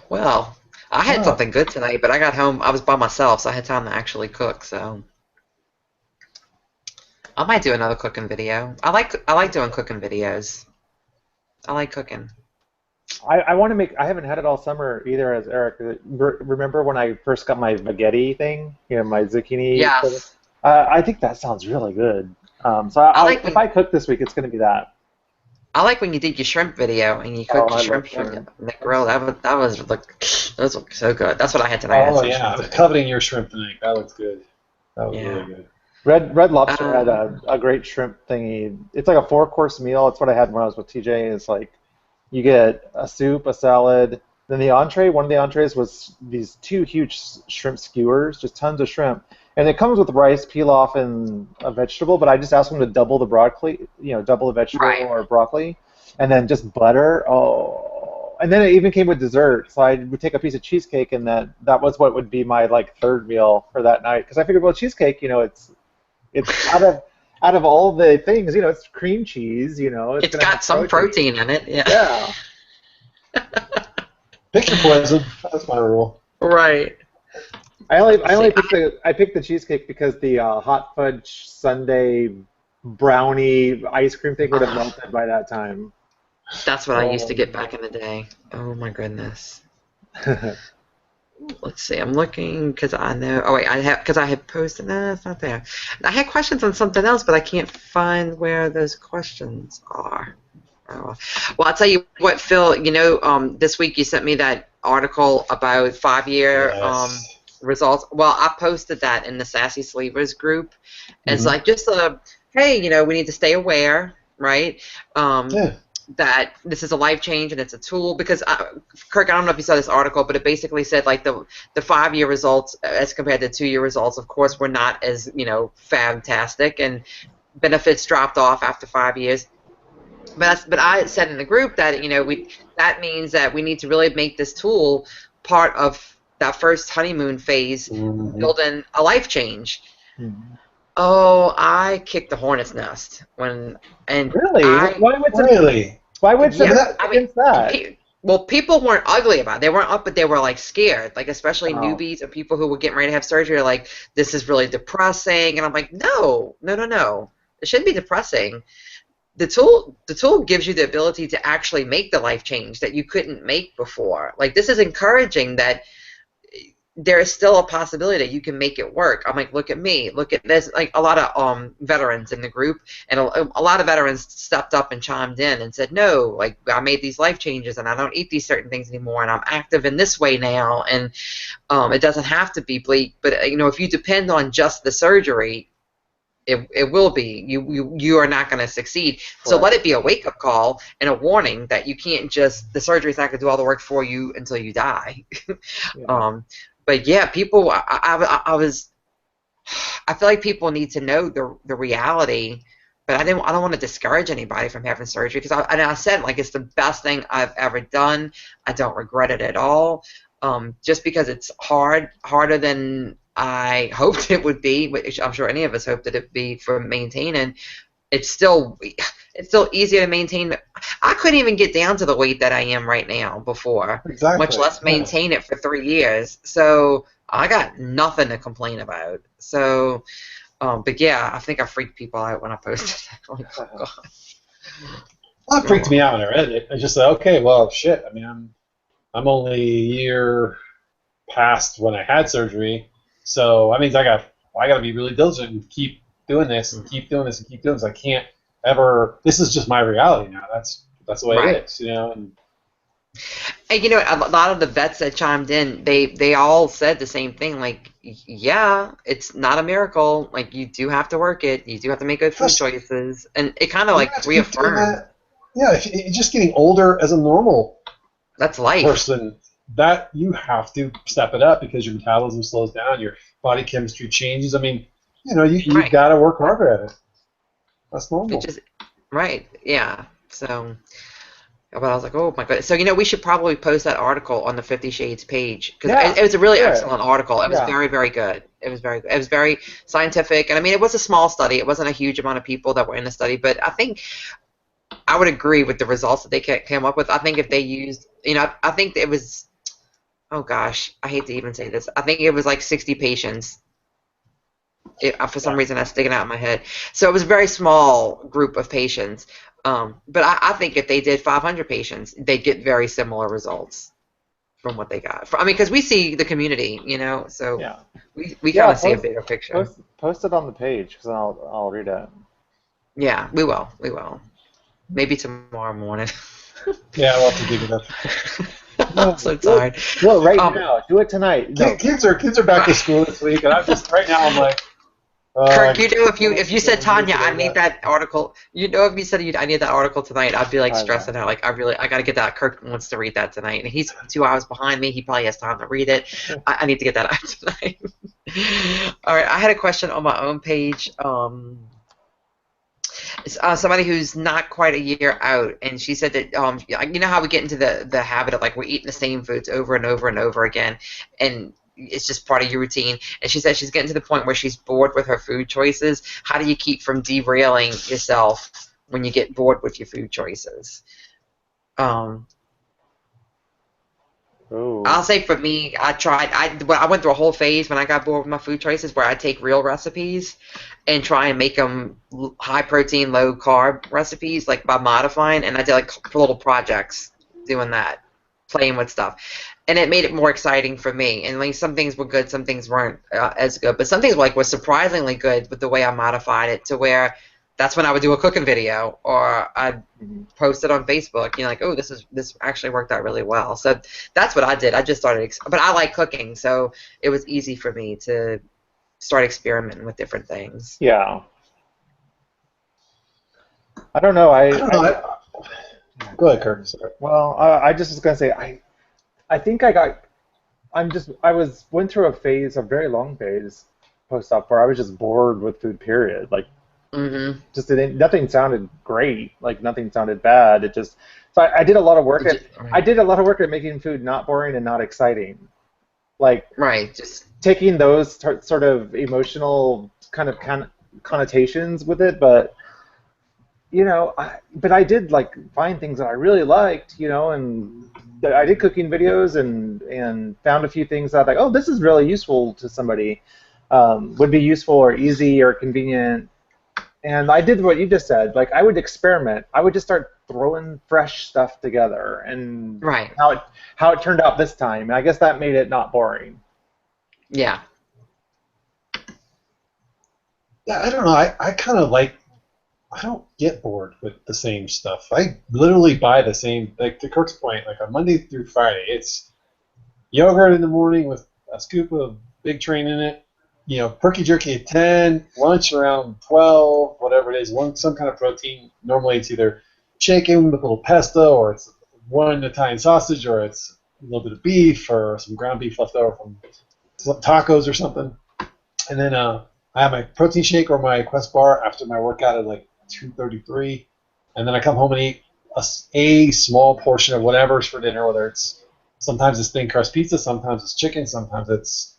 Well, I had something good tonight, but I got home. I was by myself, so I had time to actually cook. So I might do another cooking video. I like doing cooking videos. I like cooking. I want to make. I haven't had it all summer either. As Eric, remember when I first got my spaghetti thing? My zucchini. Yes. I think that sounds really good. So if I cook this week, it's going to be that. I like when you did your shrimp video and you cooked your shrimp in the grill. That was so good. That's what I had tonight. Oh yeah, I was coveting your shrimp tonight. That looks good. That was really good. Red Lobster had a great shrimp thingy. It's like a 4-course meal. It's what I had when I was with TJ. It's like you get a soup, a salad, then the entree. One of the entrees was these 2 huge shrimp skewers, just tons of shrimp. And it comes with rice, pilaf, and a vegetable, but I just asked them to double the broccoli, double the vegetable or broccoli, and then just butter. Oh, and then it even came with dessert. So I would take a piece of cheesecake, and that was what would be my third meal for that night. Because I figured, well, cheesecake, it's out of all the things, it's cream cheese, it's got some protein in it. Yeah. Pick your poison. That's my rule. Right. I picked the cheesecake because the hot fudge sundae brownie ice cream thing would have melted by that time. That's what I used to get back in the day. Oh my goodness. Let's see. I'm looking because I know. Oh wait, I had posted. No, it's not there. I had questions on something else, but I can't find where those questions are. Oh. Well, I'll tell you what, Phil. This week you sent me that article about 5-year. Results. Well, I posted that in the Sassy Sleevers group as like just hey, we need to stay aware, right? That this is a life change and it's a tool because Kirk, I don't know if you saw this article, but it basically said like the 5-year results as compared to 2-year results, of course, were not as fantastic, and benefits dropped off after 5 years. But I said in the group that that means that we need to really make this tool part of that first honeymoon phase, building a life change. Oh, I kicked the hornet's nest really? Really? Why would someone against that? Well, people weren't ugly about it. They weren't up, but they were scared. Especially newbies or people who were getting ready to have surgery are this is really depressing. And I'm like, no. It shouldn't be depressing. the tool gives you the ability to actually make the life change that you couldn't make before. Like, this is encouraging that there is still a possibility that you can make it work. I'm like, look at me, look at this. Like, a lot of veterans in the group, and a lot of veterans stepped up and chimed in and said, no, like, I made these life changes, and I don't eat these certain things anymore, and I'm active in this way now, and it doesn't have to be bleak. But, you know, if you depend on just the surgery, it will be. You are not going to succeed. So let it be a wake-up call and a warning that you can't just, the surgery's not going to do all the work for you until you die. Yeah. But yeah, people, I feel like people need to know the reality, but I don't want to discourage anybody from having surgery, because I said, like, it's the best thing I've ever done. I don't regret it at all. Just because it's harder than I hoped it would be, which I'm sure any of us hoped that it'd be for maintaining. It's still easier to maintain. I couldn't even get down to the weight that I am right now before, much less maintain it for 3 years. So I got nothing to complain about. So, but yeah, I think I freaked people out when I posted that. Like, oh God. Well, it freaked me out when I read it. I just said, okay, well, shit. I mean, I'm only a year past when I had surgery, so that means I got to be really diligent and keep doing this and keep doing this and keep doing this. I can't ever. This is just my reality now. That's the way it is, you know. And you know, a lot of the vets that chimed in, they all said the same thing. Like, yeah, it's not a miracle. Like, you do have to work it. You do have to make good food choices, and it kind of like reaffirmed. Yeah, if you're just getting older as a normal life person, that you have to step it up because your metabolism slows down, your body chemistry changes. I mean, you know, you got to work harder at it. That's normal. Yeah. So, but I was like, oh my God. So, you know, we should probably post that article on the 50 Shades page, because it was a really excellent article. It was very, very good. It was very good. It was very scientific, and I mean, it was a small study. It wasn't a huge amount of people that were in the study, but I think I would agree with the results that they came up with. I think if they used, you know, I think it was, oh gosh, I hate to even say this. I think it was like 60 patients. For some reason, that's sticking out in my head. So it was a very small group of patients. But I think if they did 500 patients, they'd get very similar results from what they got. I mean, because we see the community, you know, so we kind of see a bigger picture. Post it on the page, because I'll read it. Yeah, we will. We will. Maybe tomorrow morning. Yeah, we'll have to dig it up. I'm so tired. Well, right now. Do it tonight. No. Kids are back to school this week, and I'm just right now. I'm like, Kirk, you know, if you said, Tanya, I need that article. You know, if you said I need that article tonight, I'd be like stressing out. Like, I got to get that. Kirk wants to read that tonight, and he's 2 hours behind me. He probably has time to read it. I need to get that out tonight. All right, I had a question on my own page. Somebody who's not quite a year out, and she said that you know how we get into the habit of, like, we're eating the same foods over and over and over again, and it's just part of your routine. And she said she's getting to the point where she's bored with her food choices. How do you keep from derailing yourself when you get bored with your food choices? I'll say for me, I went through a whole phase when I got bored with my food choices where I take real recipes and try and make them high protein, low carb recipes, like by modifying, and I did like little projects doing that, playing with stuff. And it made it more exciting for me. And like, some things were good, some things weren't as good, but some things were surprisingly good with the way I modified it, to where that's when I would do a cooking video, or I'd post it on Facebook. You know, like, oh, this actually worked out really well. So that's what I did. I just started, but I like cooking, so it was easy for me to start experimenting with different things. Yeah. I don't know. Go ahead, Kirk. Sorry. Well, I just was gonna say I think went through a very long phase post-op where I was just bored with food, period. Like, just nothing sounded great. Like, nothing sounded bad. So I did a lot of work at making food not boring and not exciting. Like, just taking those sort of emotional kind of connotations with it, but you know, I did like find things that I really liked, you know, and I did cooking videos and found a few things that I was like, oh, this is really useful to somebody, would be useful or easy or convenient, And I did what you just said. Like, I would experiment. I would just start throwing fresh stuff together, and Right. how it turned out this time. And I guess that made it not boring. Yeah. Yeah, I don't know. I kind of like. I don't get bored with the same stuff. I literally buy the same. Like to Kirk's point, like on Monday through Friday, it's yogurt in the morning with a scoop of Big Train in it. You know, perky jerky at 10, lunch around 12, whatever it is. Some kind of protein. Normally, it's either chicken with a little pesto, or it's one Italian sausage, or it's a little bit of beef, or some ground beef left over from some tacos or something. And then I have my protein shake or my Quest bar after my workout at like 2:33, and then I come home and eat a small portion of whatever's for dinner. Whether it's sometimes it's thin crust pizza, sometimes it's chicken, sometimes it's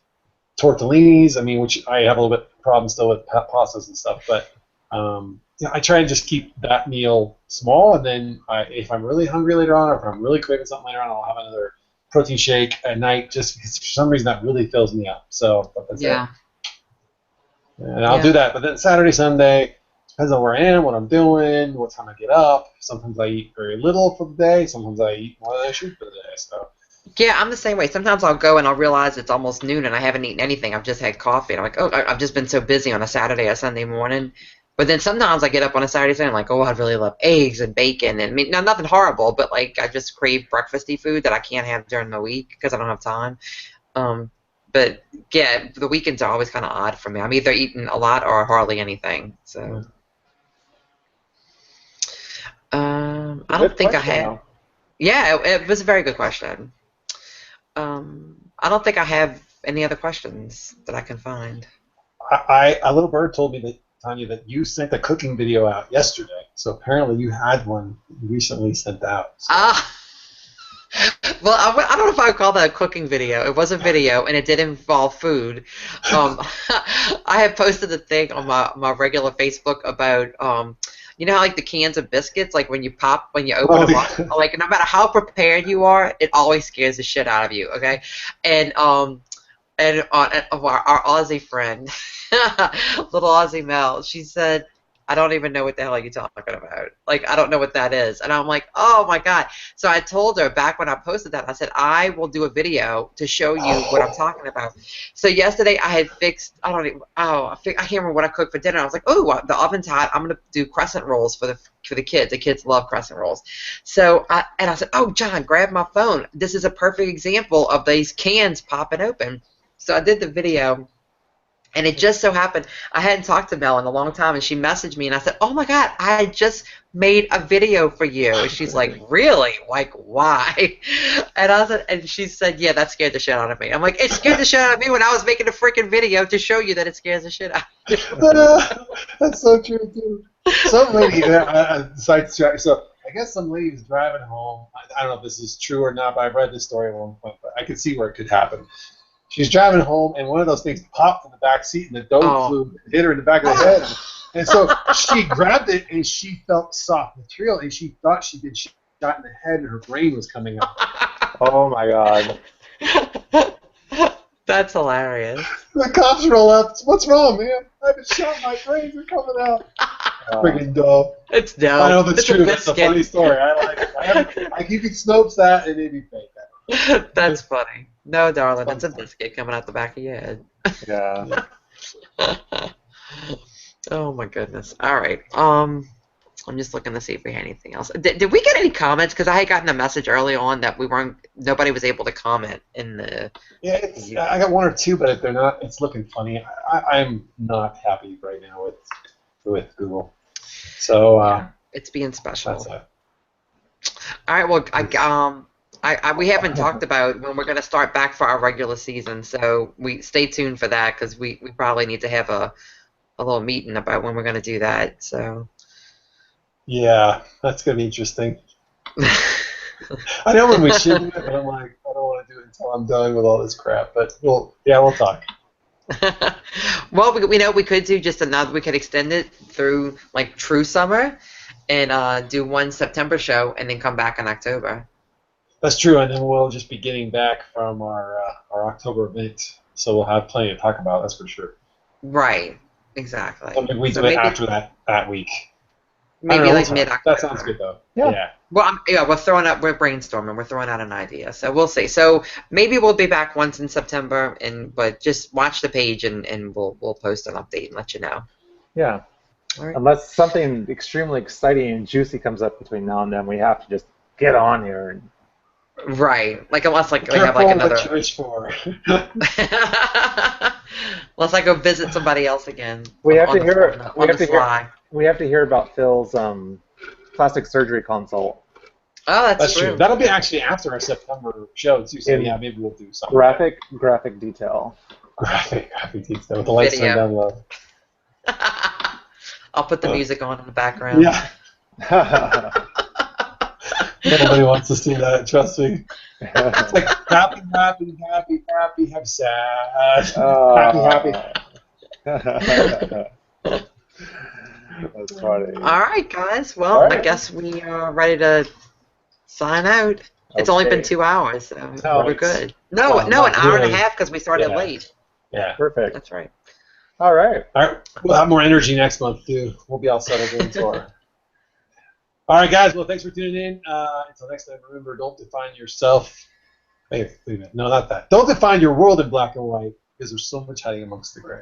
tortellinis. I mean, which I have a little bit of problem still with pastas and stuff, but I try and just keep that meal small, and then if I'm really hungry later on, or if I'm really craving something later on, I'll have another protein shake at night, just because for some reason that really fills me up. So that's it. And I'll do that, but then Saturday, Sunday, depends on where I am, what I'm doing, what time I get up. Sometimes I eat very little for the day. Sometimes I eat more than I should for the day. So. Yeah, I'm the same way. Sometimes I'll go and I'll realize it's almost noon and I haven't eaten anything. I've just had coffee. And I'm like, oh, I've just been so busy on a Saturday or Sunday morning. But then sometimes I get up on a Saturday, Sunday, I'm like, oh, I'd really love eggs and bacon. And I mean, nothing horrible, but like I just crave breakfasty food that I can't have during the week because I don't have time. But yeah, the weekends are always kind of odd for me. I'm either eating a lot or hardly anything. So. I don't think I have. Yeah, it was a very good question. I don't think I have any other questions that I can find. A little bird told me that, Tanya, that you sent a cooking video out yesterday. So apparently you had one recently sent out. So. Well, I don't know if I would call that a cooking video. It was a video, and it did involve food. I had posted a thing on my regular Facebook about you know how like the cans of biscuits, like when you open them up, like no matter how prepared you are, it always scares the shit out of you. Okay, and our Aussie friend, little Aussie Mel, she said, I don't even know what the hell you're talking about. Like, I don't know what that is. And I'm like, oh, my God. So I told her back when I posted that, I said, I will do a video to show you what I'm talking about. So yesterday I had fixed, I can't remember what I cooked for dinner. I was like, oh, the oven's hot. I'm going to do crescent rolls for the kids. The kids love crescent rolls. So I said, oh, John, grab my phone. This is a perfect example of these cans popping open. So I did the video. And it just so happened, I hadn't talked to Mel in a long time, and she messaged me, and I said, oh, my God, I just made a video for you. And she's like, really? Like, why? And she said, yeah, that scared the shit out of me. I'm like, it scared the shit out of me when I was making a freaking video to show you that it scares the shit out of you. That's so true, too. Some lady, so I guess some lady was driving home. I don't know if this is true or not, but I've read this story at one point, but I could see where it could happen. She's driving home, and one of those things popped in the back seat, and the dough flew, hit her in the back of the head. And so she grabbed it, and she felt soft material, and she thought she'd been shot in the head, and her brain was coming out. Oh, my God. That's hilarious. The cops roll up. What's wrong, man? I've been shot. My brains are coming out. Freaking dope. It's dope. I don't know if it's true. That's a funny story. You can Snopes that, and it'd be fake. That's funny. No, darling, it's a biscuit coming out the back of your head. Yeah. Oh my goodness. All right. I'm just looking to see if we had anything else. Did we get any comments? Because I had gotten a message early on that nobody was able to comment in the. Yeah, I got one or two, but if they're not, it's looking funny. I'm not happy right now with Google. So it's being special. That's it. All right. Well, we haven't talked about when we're going to start back for our regular season, so we stay tuned for that because we probably need to have a little meeting about when we're going to do that. So. Yeah, that's going to be interesting. I know when we should do it, but I'm like, I don't want to do it until I'm done with all this crap. But we'll talk. Well, we know we could do just another. We could extend it through like true summer, and do one September show, and then come back in October. That's true, and then we'll just be getting back from our October event, so we'll have plenty to talk about. That's for sure. Right. Exactly. So maybe we So do it maybe- after that week. I Maybe don't know, like we'll mid talk. October. That sounds good though. Yeah. Yeah. Well, we're brainstorming. We're throwing out an idea. So we'll see. So maybe we'll be back once in September, but just watch the page and we'll post an update and let you know. Yeah. All right. Unless something extremely exciting and juicy comes up between now and then, we have to just get on here. And... Right. Like unless like we have Careful like what another. you wish for. Unless I go visit somebody else again. We have on to the- hear. on the- We on have the to hear. fly. We have to hear about Phil's plastic surgery consult. Oh, That's true. That'll be actually after our September show too. So In yeah, maybe we'll do something. Graphic detail. Graphic detail with the lights turned down low. I'll put the music on in the background. Yeah. Nobody wants to see that. Trust me. It's like happy, happy, happy, happy, happy, sad. Happy, happy. That's funny. All right, guys. Well, All I right. guess we are ready to sign out. It's only been Okay. 2 hours, so Oh, we're it's- good. No, well, an not hour and a really. half because we started Yeah. late. Yeah. Perfect. That's right. All right. All right. We'll have more energy next month too. We'll be all settled in for. All right, guys. Well, thanks for tuning in. Until next time, remember, don't define yourself. Wait a minute. No, not that. Don't define your world in black and white because there's so much hiding amongst the gray.